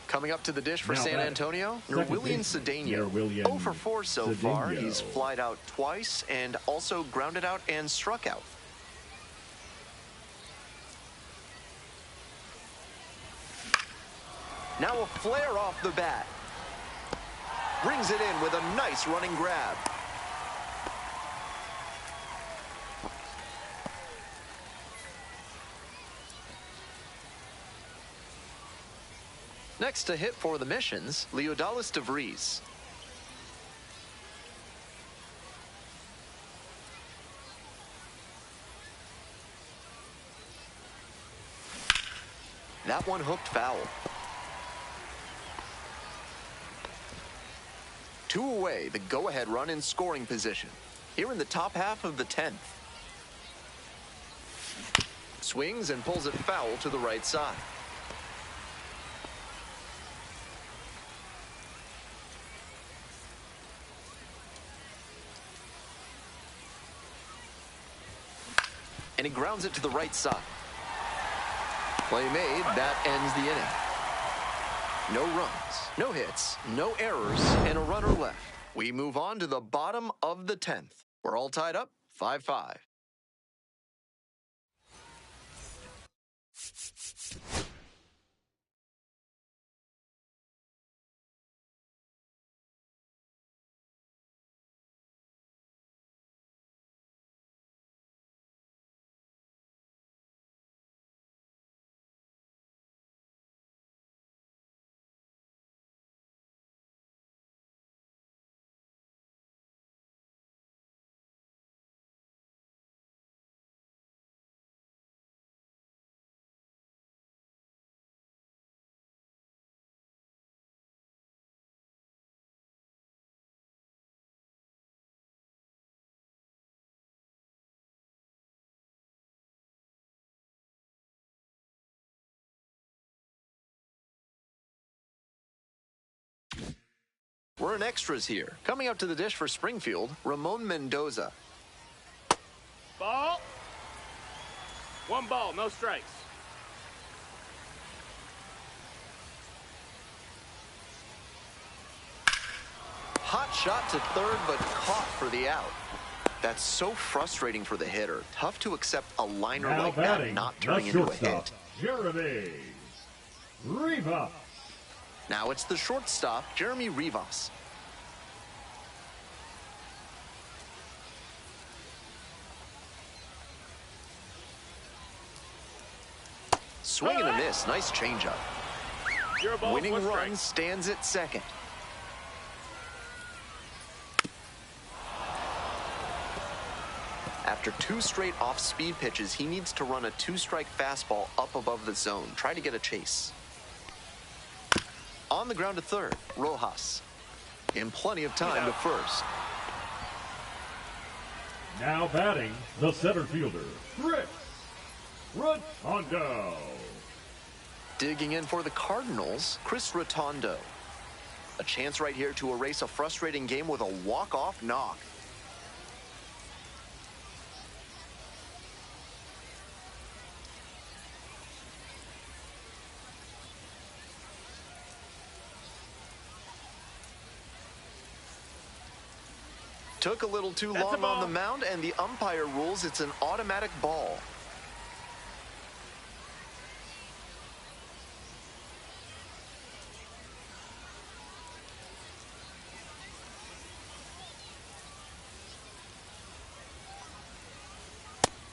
Coming up to the dish for Now San Antonio, Willian Cedeno. 0 for 4 so far. He's flied out twice and also grounded out and struck out. Now a flare off the bat. Brings it in with a nice running grab. Next to hit for the Missions, Leodalis DeVries. That one hooked foul. 2 away, the go-ahead run in scoring position. Here in the top half of the 10th. Swings and pulls it foul to the right side. And he grounds it to the right side. Play made, that ends the inning. No runs, no hits, no errors, and a runner left. We move on to the bottom of the 10th. We're all tied up, 5-5. We're in extras here. Coming up to the dish for Springfield, Ramon Mendoza. Ball. 1 ball, no strikes. Hot shot to third, but caught for the out. That's so frustrating for the hitter. Tough to accept a liner Now like batting, that not turning into a hit. Jeremy Rivas. Now it's the shortstop, Jeremy Rivas. Swing and a miss. Nice changeup. Winning run stands at second. After After 2 straight off-speed pitches, he needs to run a 2-strike fastball up above the zone. Try to get a chase. On the ground to third, Rojas. In plenty of time to first. Now batting, the center fielder, Chris Rotundo. Digging in for the Cardinals, Chris Rotundo. A chance right here to erase a frustrating game with a walk-off knock. Took a little too long on the mound, and the umpire rules it's an automatic ball.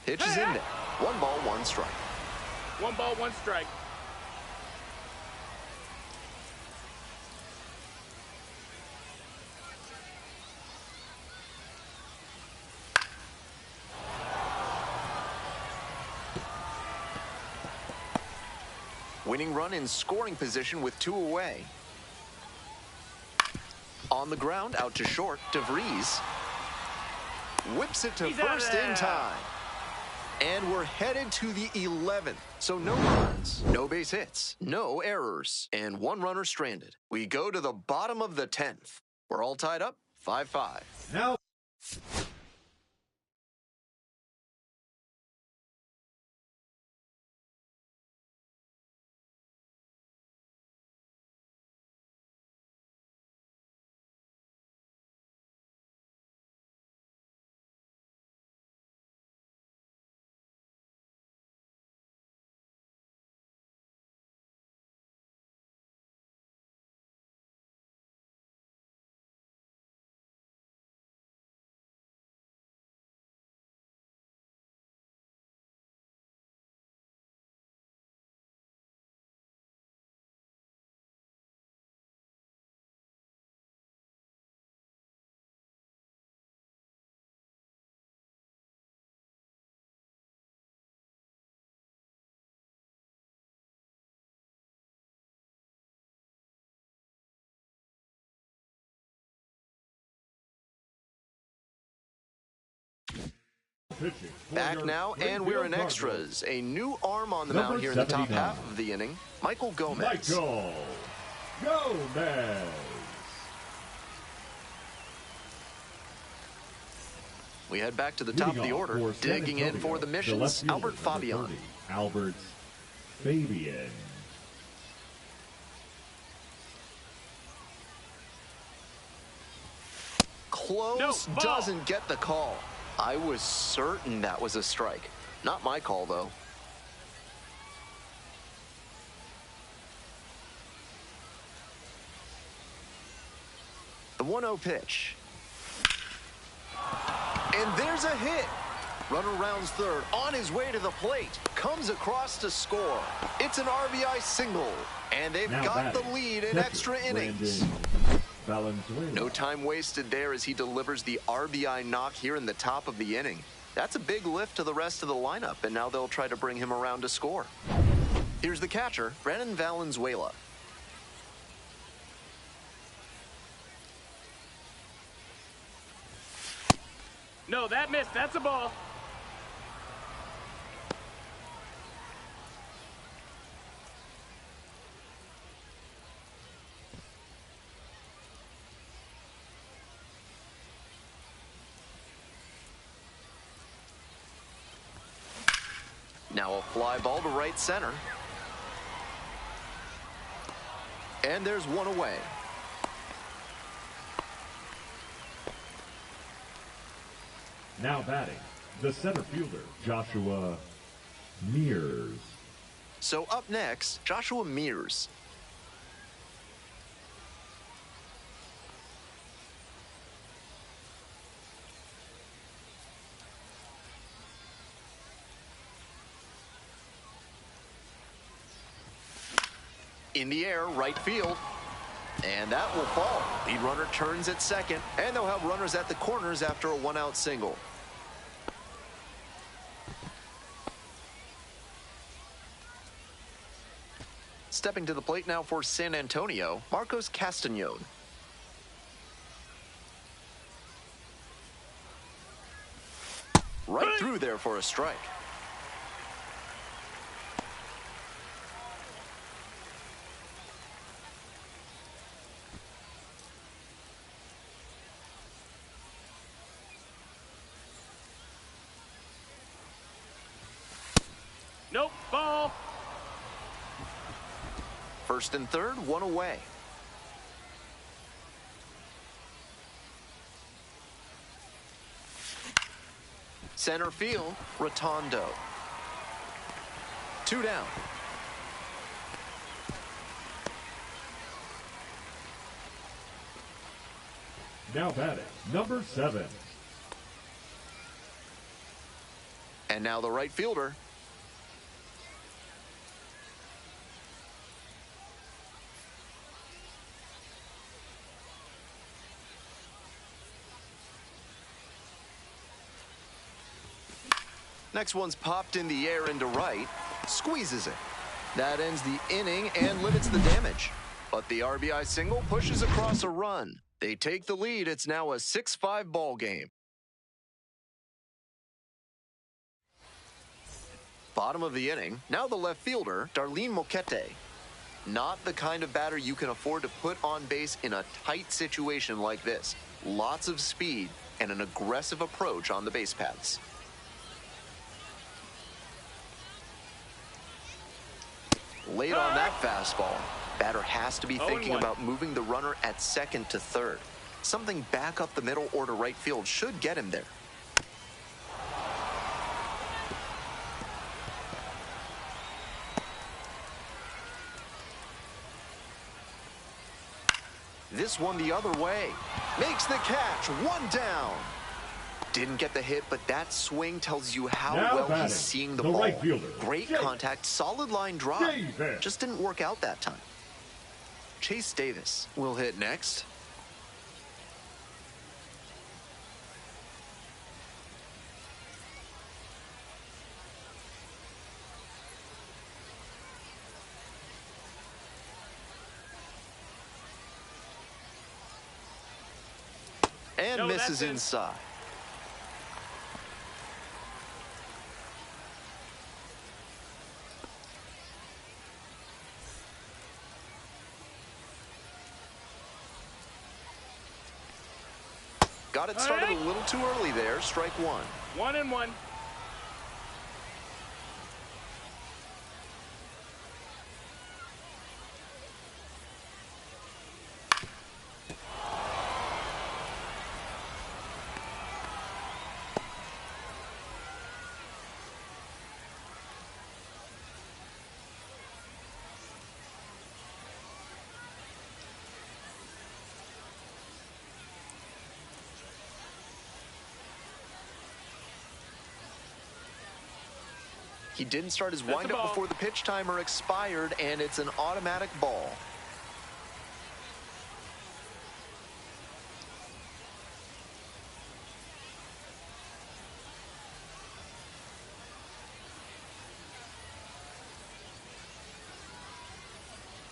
Pitch is in there. 1 ball, 1 strike. 1 ball, 1 strike. Winning run in scoring position with 2 away. On the ground, out to short, DeVries. Whips it to first in time. And we're headed to the 11th. So no runs, no base hits, no errors, and 1 runner stranded. We go to the bottom of the 10th. We're all tied up, 5-5. Now. Back now, and we're in extras. A new arm on the mound here in the top half of the inning, Michael Gomez. We head back to the top of the order. Digging in for the Missions, Albert Fabian. Close, doesn't get the call. I was certain that was a strike. Not my call, though. The 1-0 pitch. And there's a hit. Runner rounds third, on his way to the plate. Comes across to score. It's an RBI single. And they've got the lead in extra innings. No time wasted there as he delivers the RBI knock here in the top of the inning. That's a big lift to the rest of the lineup, and now they'll try to bring him around to score. Here's the catcher, Brandon Valenzuela. No, that missed. That's a ball. Now a fly ball to right center. And there's 1 away. Now batting, the center fielder, Joshua Mears. So up next, Joshua Mears. In the air, right field. And that will fall. Lead runner turns at second, and they'll have runners at the corners after a 1-out single. Stepping to the plate now for San Antonio, Marcos Castañón. Right through there for a strike. Nope, ball. First and third, one away. Center field, Rotondo. 2 down. Now batting, number 7. And now the right fielder. Next one's popped in the air into right. Squeezes it. That ends the inning and limits the damage. But the RBI single pushes across a run. They take the lead. It's now a 6-5 ball game. Bottom of the inning. Now the left fielder, Darlene Moquete. Not the kind of batter you can afford to put on base in a tight situation like this. Lots of speed and an aggressive approach on the base paths. Late on that fastball. Batter has to be thinking about moving the runner at second to third. Something back up the middle or to right field should get him there. This one the other way. Makes the catch. 1 down. Didn't get the hit, but that swing tells you how well he's seeing the ball. Right fielder, Great contact, solid line drive. Just didn't work out that time. Chase Davis will hit next. And misses inside. Got it started a little too early there. Strike 1. 1-1. He didn't start his windup before the pitch timer expired, and it's an automatic ball.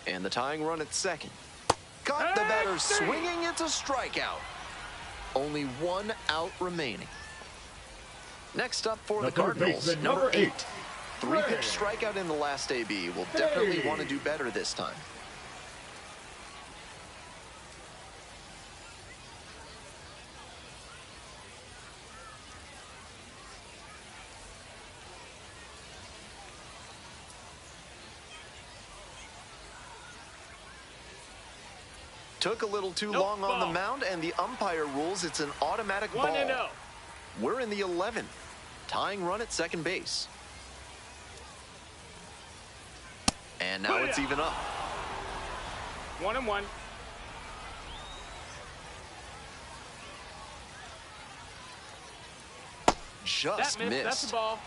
And the tying run at second. Got the batter swinging. It's a strikeout. Only 1 out remaining. Next up for the Cardinals, number 8. 3-pitch strikeout in the last AB. Will definitely want to do better this time. Took a little too long on the mound, and the umpire rules it's an automatic ball. 1-0. We're in the 11th. Tying run at second base. And now it's even up. 1-1. Just missed. That's the ball.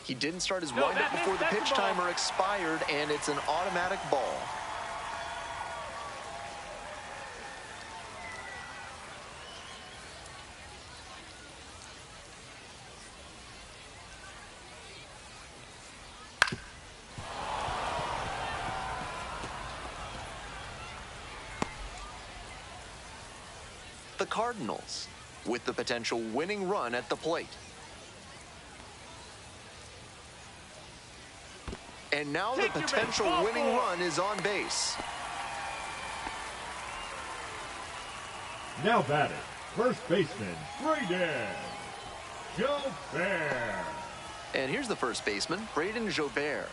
He didn't start his No, windup before the that's pitch the ball. timer expired, and it's an automatic ball. The Cardinals, with the potential winning run at the plate. And now the Take your potential ball winning four. run is on base. Now batting, first baseman, Braden Jobert. And here's the first baseman, Braden Jobert.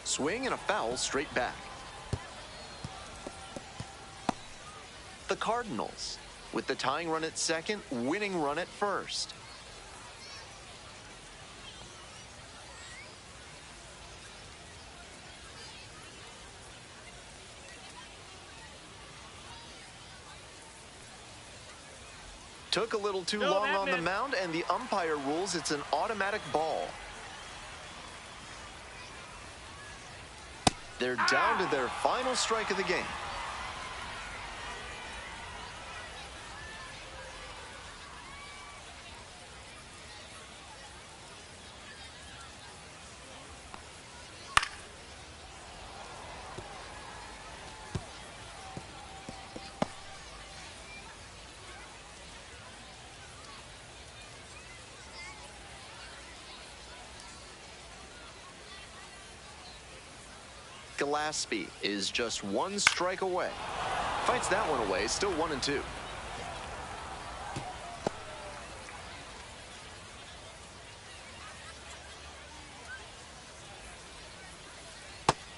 Swing and a foul straight back. The Cardinals, with the tying run at second, winning run at first. Took a little too long on the mound, and the umpire rules it's an automatic ball. They're down to their final strike of the game. Gillespie is just one strike away. Fights that one away, still 1-2.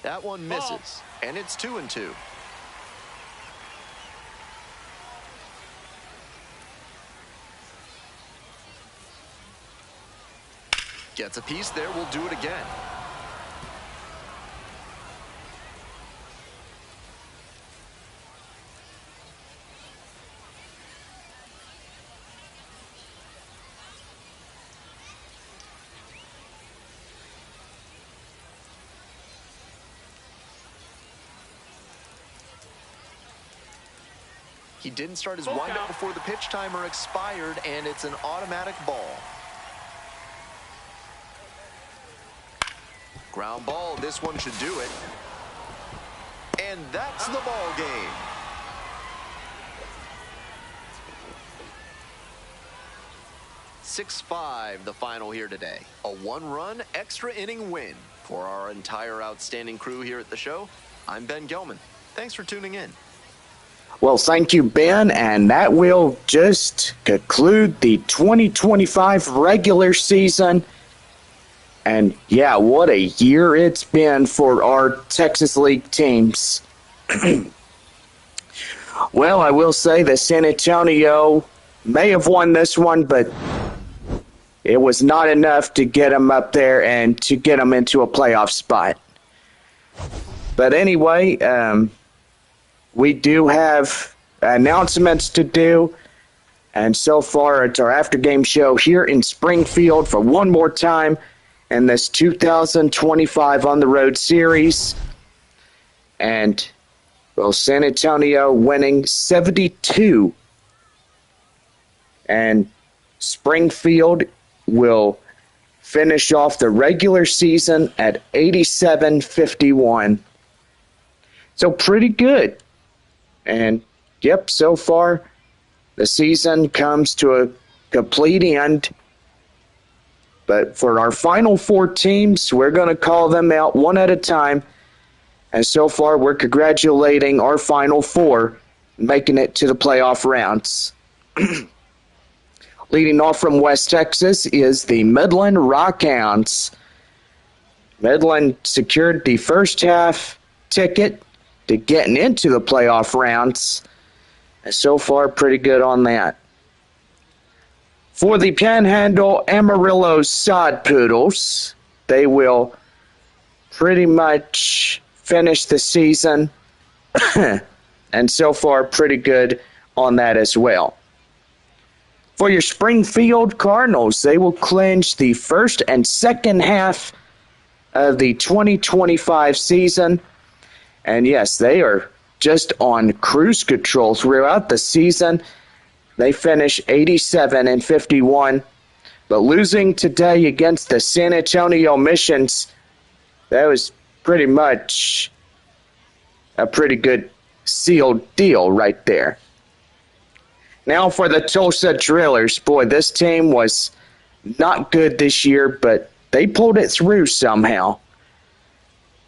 That one misses, and it's 2-2. Gets a piece there, we'll do it again. He didn't start his windup before the pitch timer expired, and it's an automatic ball. Ground ball, this one should do it. And that's the ball game. "6-5" the final here today. A one-run extra inning win. For our entire outstanding crew here at the show, I'm Ben Gelman. Thanks for tuning in. Well, thank you, Ben, and that will just conclude the 2025 regular season. And yeah, what a year it's been for our Texas League teams. Well, I will say that San Antonio may have won this one, but it was not enough to get them up there and to get them into a playoff spot. But anyway, we do have announcements to do, and so far it's our after-game show here in Springfield for one more time in this 2025 On the Road series. And, well, San Antonio winning 72, and Springfield will finish off the regular season at 87-51. So pretty good. And, yep, so far, the season comes to a complete end. But for our final four teams, we're going to call them out one at a time. And so far, we're congratulating our final four, making it to the playoff rounds. Leading off from West Texas is the Midland Rockhounds. Midland secured the first half ticket to getting into the playoff rounds. And so far, pretty good on that. For the Panhandle Amarillo Sod Poodles, they will pretty much finish the season And so far, pretty good on that as well. For your Springfield Cardinals, they will clinch the first and second half of the 2025 season. And yes, they are just on cruise control throughout the season. They finish 87-51. But losing today against the San Antonio Missions, that was pretty much a pretty good sealed deal right there. Now for the Tulsa Drillers. Boy, this team was not good this year, but they pulled it through somehow.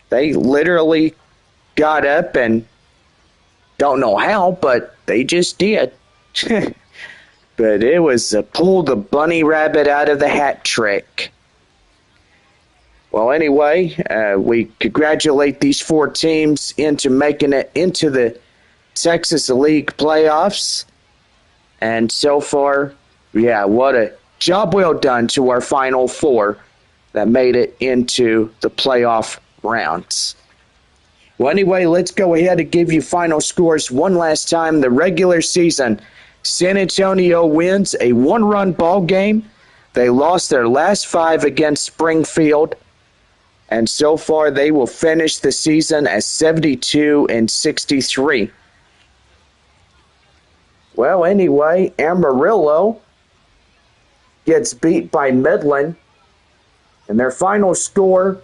They literally got up and don't know how, but they just did. But it was a pull the bunny rabbit out of the hat trick. Well, anyway, we congratulate these four teams into making it into the Texas League playoffs. And so far, yeah, what a job well done to our Final Four that made it into the playoff rounds. Well, anyway, let's go ahead and give you final scores one last time. The regular season, San Antonio wins a one-run ball game. They lost their last 5 against Springfield. And so far, they will finish the season as 72-63. Well, anyway, Amarillo gets beat by Midland. And their final score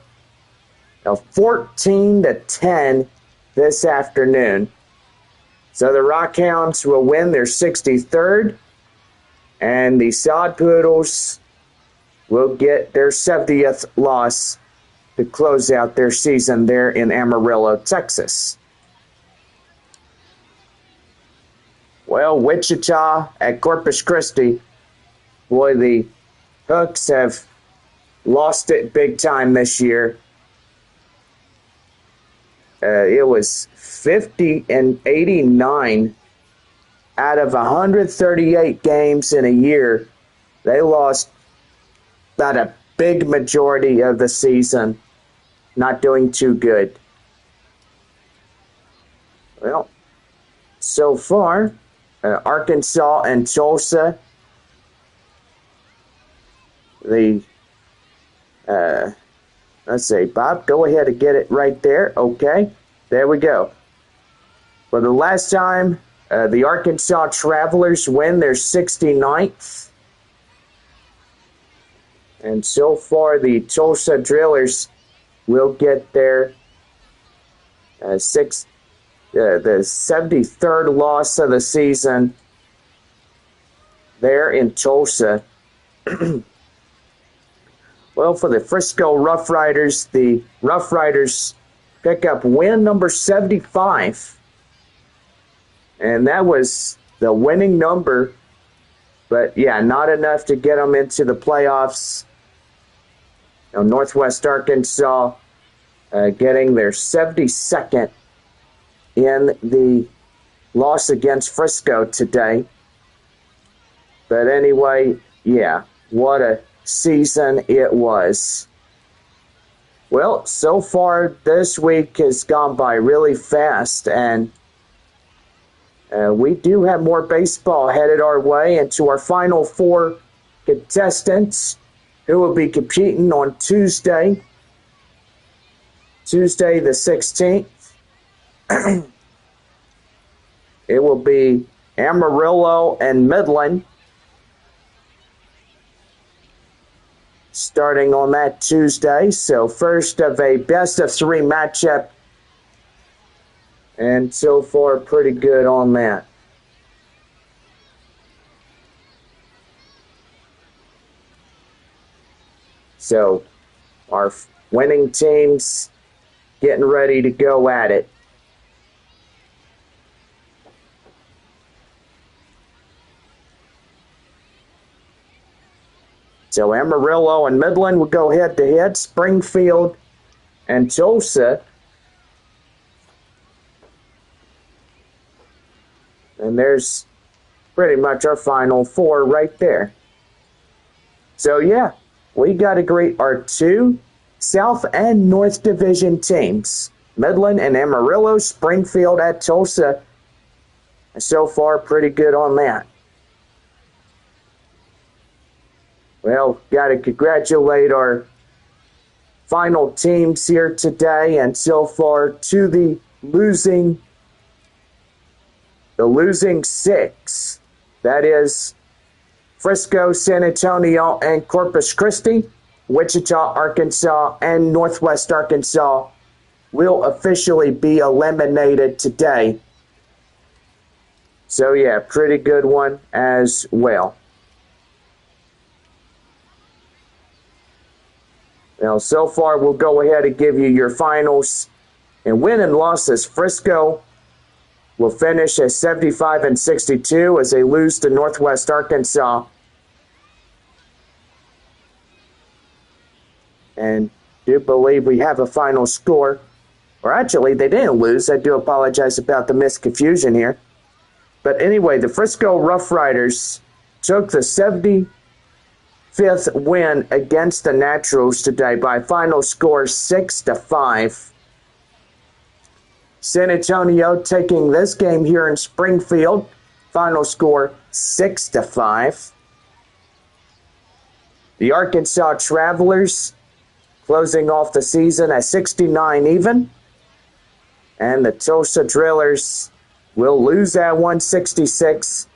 of 14-10 this afternoon. So the Rockhounds will win their 63rd, and the Sod Poodles will get their 70th loss to close out their season there in Amarillo, Texas. Well, Wichita at Corpus Christi, boy, the Hooks have lost it big time this year. It was 50-89 out of 138 games in a year. They lost about a big majority of the season. Not doing too good. Well, so far, Arkansas and Tulsa, let's see, Bob, go ahead and get it right there. Okay, there we go. For the last time, the Arkansas Travelers win their 69th. And so far, the Tulsa Drillers will get their the 73rd loss of the season there in Tulsa. Well, for the Frisco Rough Riders, the Rough Riders pick up win number 75. And that was the winning number. But, yeah, not enough to get them into the playoffs. You know, Northwest Arkansas getting their 72nd in the loss against Frisco today. But anyway, yeah, what a season it was. Well, so far this week has gone by really fast, and we do have more baseball headed our way. And to our final 4 contestants who will be competing on Tuesday the 16th. It will be Amarillo and Midland starting on that Tuesday. So first of a best-of-3 matchup, and so far pretty good on that. So our winning teams getting ready to go at it. So Amarillo and Midland will go head-to-head. Springfield and Tulsa. And there's pretty much our final 4 right there. So, yeah, we got to greet our 2 South and North Division teams. Midland and Amarillo, Springfield at Tulsa. And so far, pretty good on that. Well, got to congratulate our final teams here today, and so far to the losing six. That is Frisco, San Antonio, and Corpus Christi. Wichita, Arkansas, and Northwest Arkansas will officially be eliminated today. So yeah, pretty good one as well. Now, so far, we'll go ahead and give you your finals. And win and losses, Frisco will finish at 75-62 as they lose to Northwest Arkansas. And do believe we have a final score. Or actually, they didn't lose. I do apologize about the misconfusion here. But anyway, the Frisco Rough Riders took the 75th win against the Naturals today by final score 6-5. San Antonio taking this game here in Springfield, final score 6-5. The Arkansas Travelers closing off the season at 69 even. And the Tulsa Drillers will lose that one 66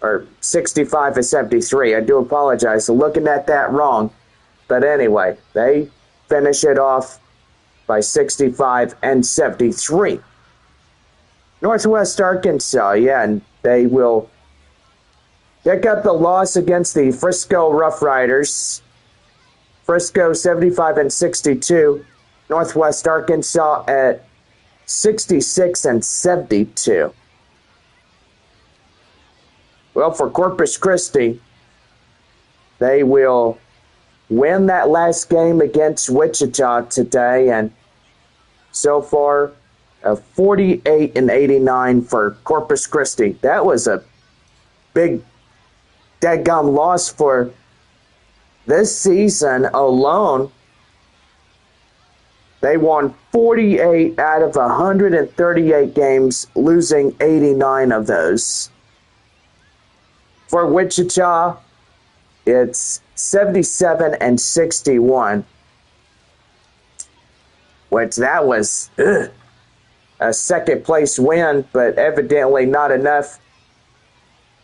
or 65-73. I do apologize for looking at that wrong. But anyway, they finish it off by 65-73. Northwest Arkansas, yeah, and they will pick up the loss against the Frisco Rough Riders. Frisco 75-62. Northwest Arkansas at 66-72. Well, for Corpus Christi, they will win that last game against Wichita today, and so far, 48-89 for Corpus Christi. That was a big dadgum loss for this season alone. They won 48 out of 138 games, losing 89 of those. For Wichita, it's 77-61. Which that was a second place win, but evidently not enough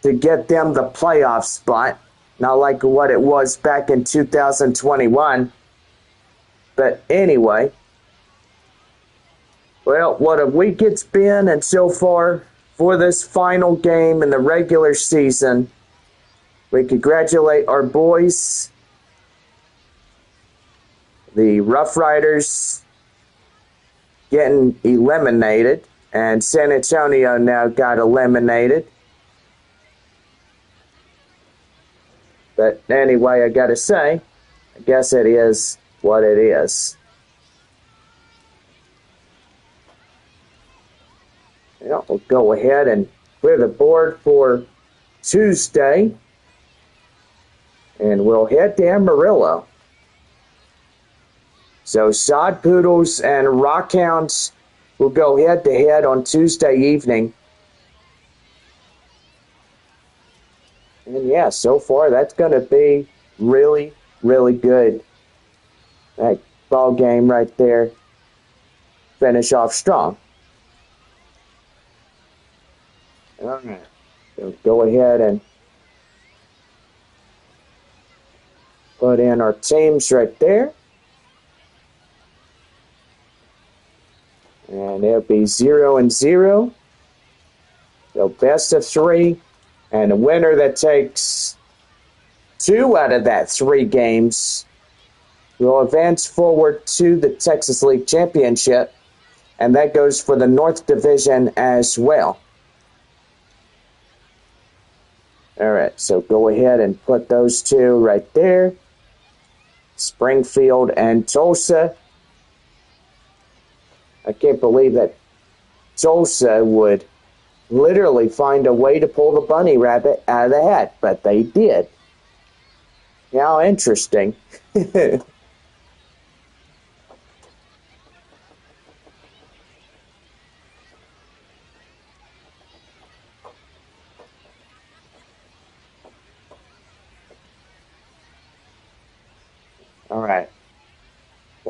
to get them the playoff spot. Not like what it was back in 2021. But anyway, well, what a week it's been, and so far for this final game in the regular season, we congratulate our boys, the Rough Riders, getting eliminated, and San Antonio now got eliminated. But anyway, I gotta say, I guess it is what it is. Yeah, we'll go ahead and clear the board for Tuesday, and we'll head to Amarillo. So Sod Poodles and Rockhounds will go head-to-head on Tuesday evening. And yeah, so far that's going to be really, really good. That ball game right there. Finish off strong. All right. So go ahead and put in our teams right there. And it'll be 0-0. So best of 3. And a winner that takes 2 out of that 3 games will advance forward to the Texas League Championship. And that goes for the North Division as well. All right, so go ahead and put those 2 right there. Springfield and Tulsa. I can't believe that Tulsa would literally find a way to pull the bunny rabbit out of the hat, but they did. How interesting.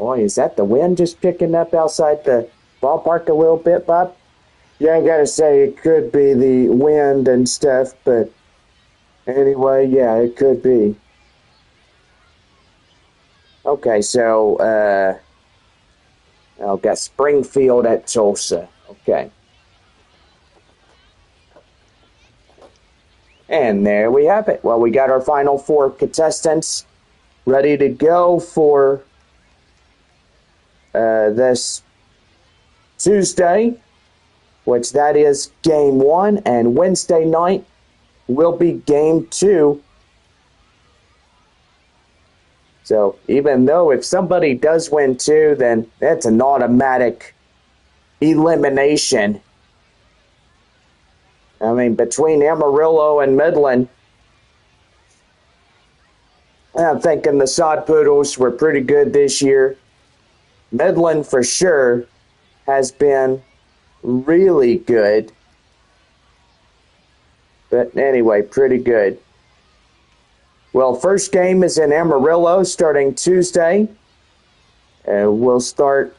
Boy, is that the wind just picking up outside the ballpark a little bit, Bob? Yeah, I gotta say, it could be the wind and stuff, but anyway, yeah, it could be. Okay, so, I've got Springfield at Tulsa. Okay. And there we have it. Well, we got our final 4 contestants ready to go for this Tuesday, which that is game 1, and Wednesday night will be game 2. So even though if somebody does win 2, then that's an automatic elimination. I mean, between Amarillo and Midland, I'm thinking the Sod Poodles were pretty good this year. Midland, for sure, has been really good. But anyway, pretty good. Well, first game is in Amarillo starting Tuesday. We'll start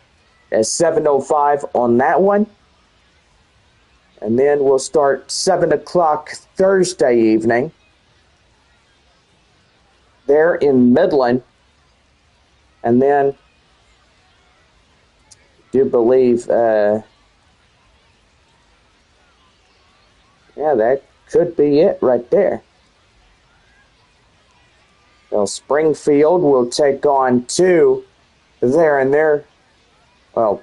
at 7:05 on that one. And then we'll start 7 o'clock Thursday evening there in Midland. And then, I do believe, yeah, that could be it right there. Well, Springfield will take on 2 there and there. Well,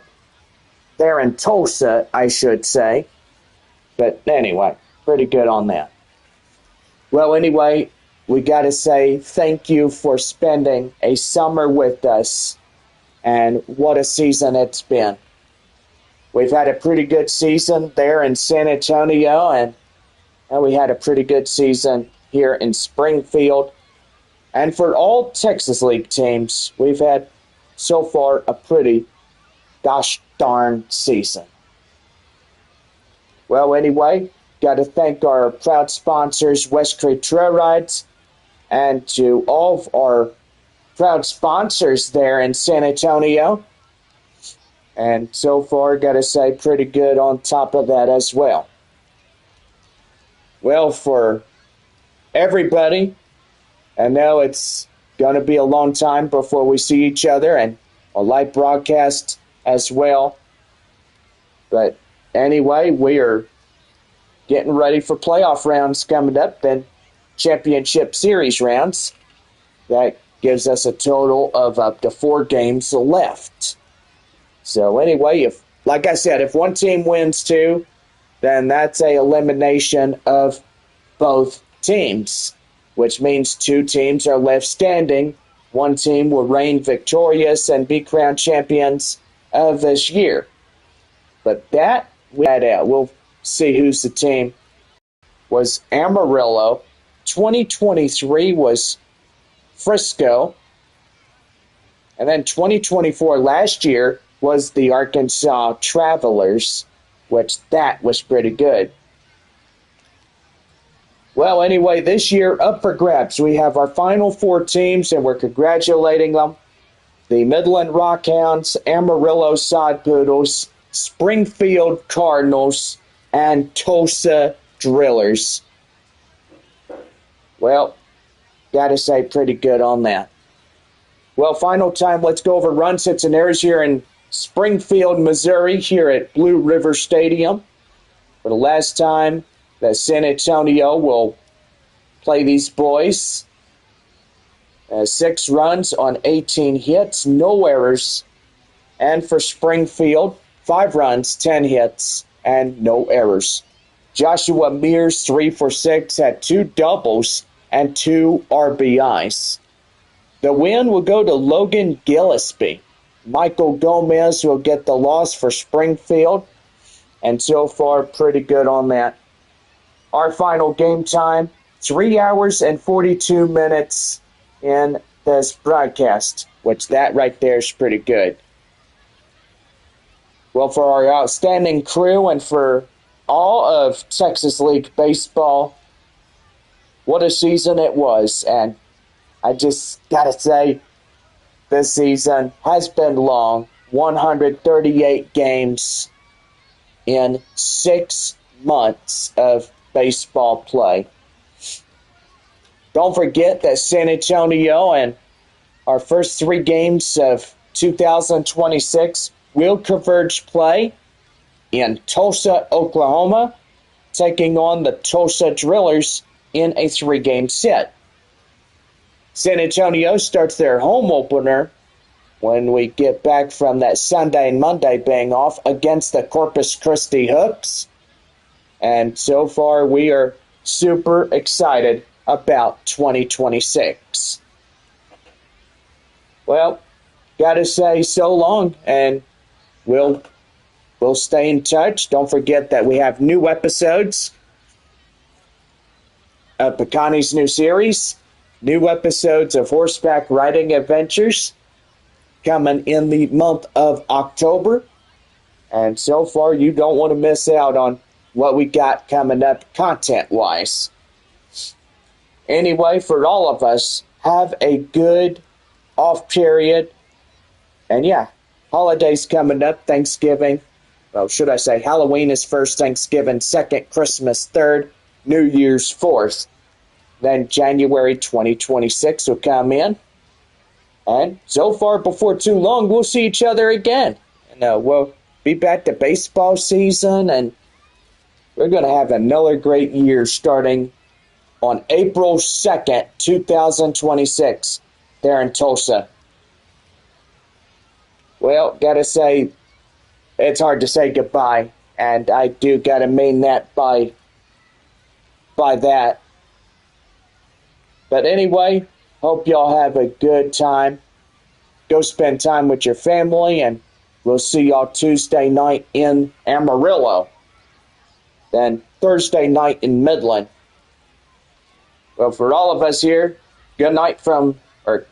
there in Tulsa, I should say. But anyway, pretty good on that. Well, anyway, we got to say thank you for spending a summer with us. And what a season it's been. We've had a pretty good season there in San Antonio, and we had a pretty good season here in Springfield. And for all Texas League teams, we've had so far a pretty gosh darn season. Well, anyway, got to thank our proud sponsors, West Creek Trail Rides, and to all of our proud sponsors there in San Antonio. And so far, got to say, pretty good on top of that as well. Well, for everybody, I know it's going to be a long time before we see each other, and a live broadcast as well. But anyway, we are getting ready for playoff rounds coming up, then championship series rounds. That gives us a total of up to 4 games left. So anyway, if, like I said, if one team wins 2, then that's a elimination of both teams, which means 2 teams are left standing. One team will reign victorious and be crowned champions of this year. But that, we'll see who's the team. Was Amarillo. 2023 was Frisco. And then 2024 last year was the Arkansas Travelers, which that was pretty good. Well, anyway, this year up for grabs. We have our final 4 teams, and we're congratulating them. The Midland Rockhounds, Amarillo Sod Poodles, Springfield Cardinals, and Tulsa Drillers. Well, gotta say, pretty good on that. Well, final time, let's go over runs, hits, and errors here in Springfield, Missouri, here at Blue River Stadium. For the last time that San Antonio will play these boys. 6 runs on 18 hits, no errors. And for Springfield, 5 runs, 10 hits, and no errors. Joshua Mears, 3 for 6, had 2 doubles and 2 RBIs. The win will go to Logan Gillespie. Michael Gomez will get the loss for Springfield. And so far, pretty good on that. Our final game time, 3 hours and 42 minutes in this broadcast, which that right there is pretty good. Well, for our outstanding crew and for all of Texas League Baseball, what a season it was. And I just got to say, this season has been long. 138 games in 6 months of baseball play. Don't forget that San Antonio and our first 3 games of 2026 will converge play in Tulsa, Oklahoma, taking on the Tulsa Drillers in a 3-game set. San Antonio starts their home opener when we get back from that Sunday and Monday being off against the Corpus Christi Hooks. And so far, we are super excited about 2026. Well, gotta say so long, and we'll stay in touch. Don't forget that we have new episodes of Picani's new series, new episodes of Horseback Riding Adventures coming in the month of October. And so far, you don't want to miss out on what we got coming up content-wise. Anyway, for all of us, have a good off period. And yeah, holidays coming up, Thanksgiving. Well, should I say Halloween is first, Thanksgiving second, Christmas third, New Year's fourth. Then January 2026 will come in. And so far, before too long, we'll see each other again. And we'll be back to baseball season, and we're going to have another great year starting on April 2nd, 2026, there in Tulsa. Well, gotta say, it's hard to say goodbye, and I do gotta mean that by that. But anyway, hope y'all have a good time. Go spend time with your family, and we'll see y'all Tuesday night in Amarillo. Then Thursday night in Midland. Well, for all of us here, good night or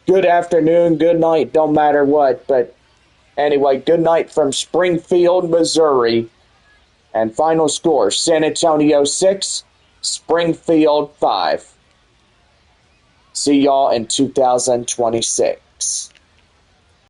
good afternoon, good night, don't matter what. But anyway, good night from Springfield, Missouri. And final score, San Antonio 6, Springfield 5. See y'all in 2026.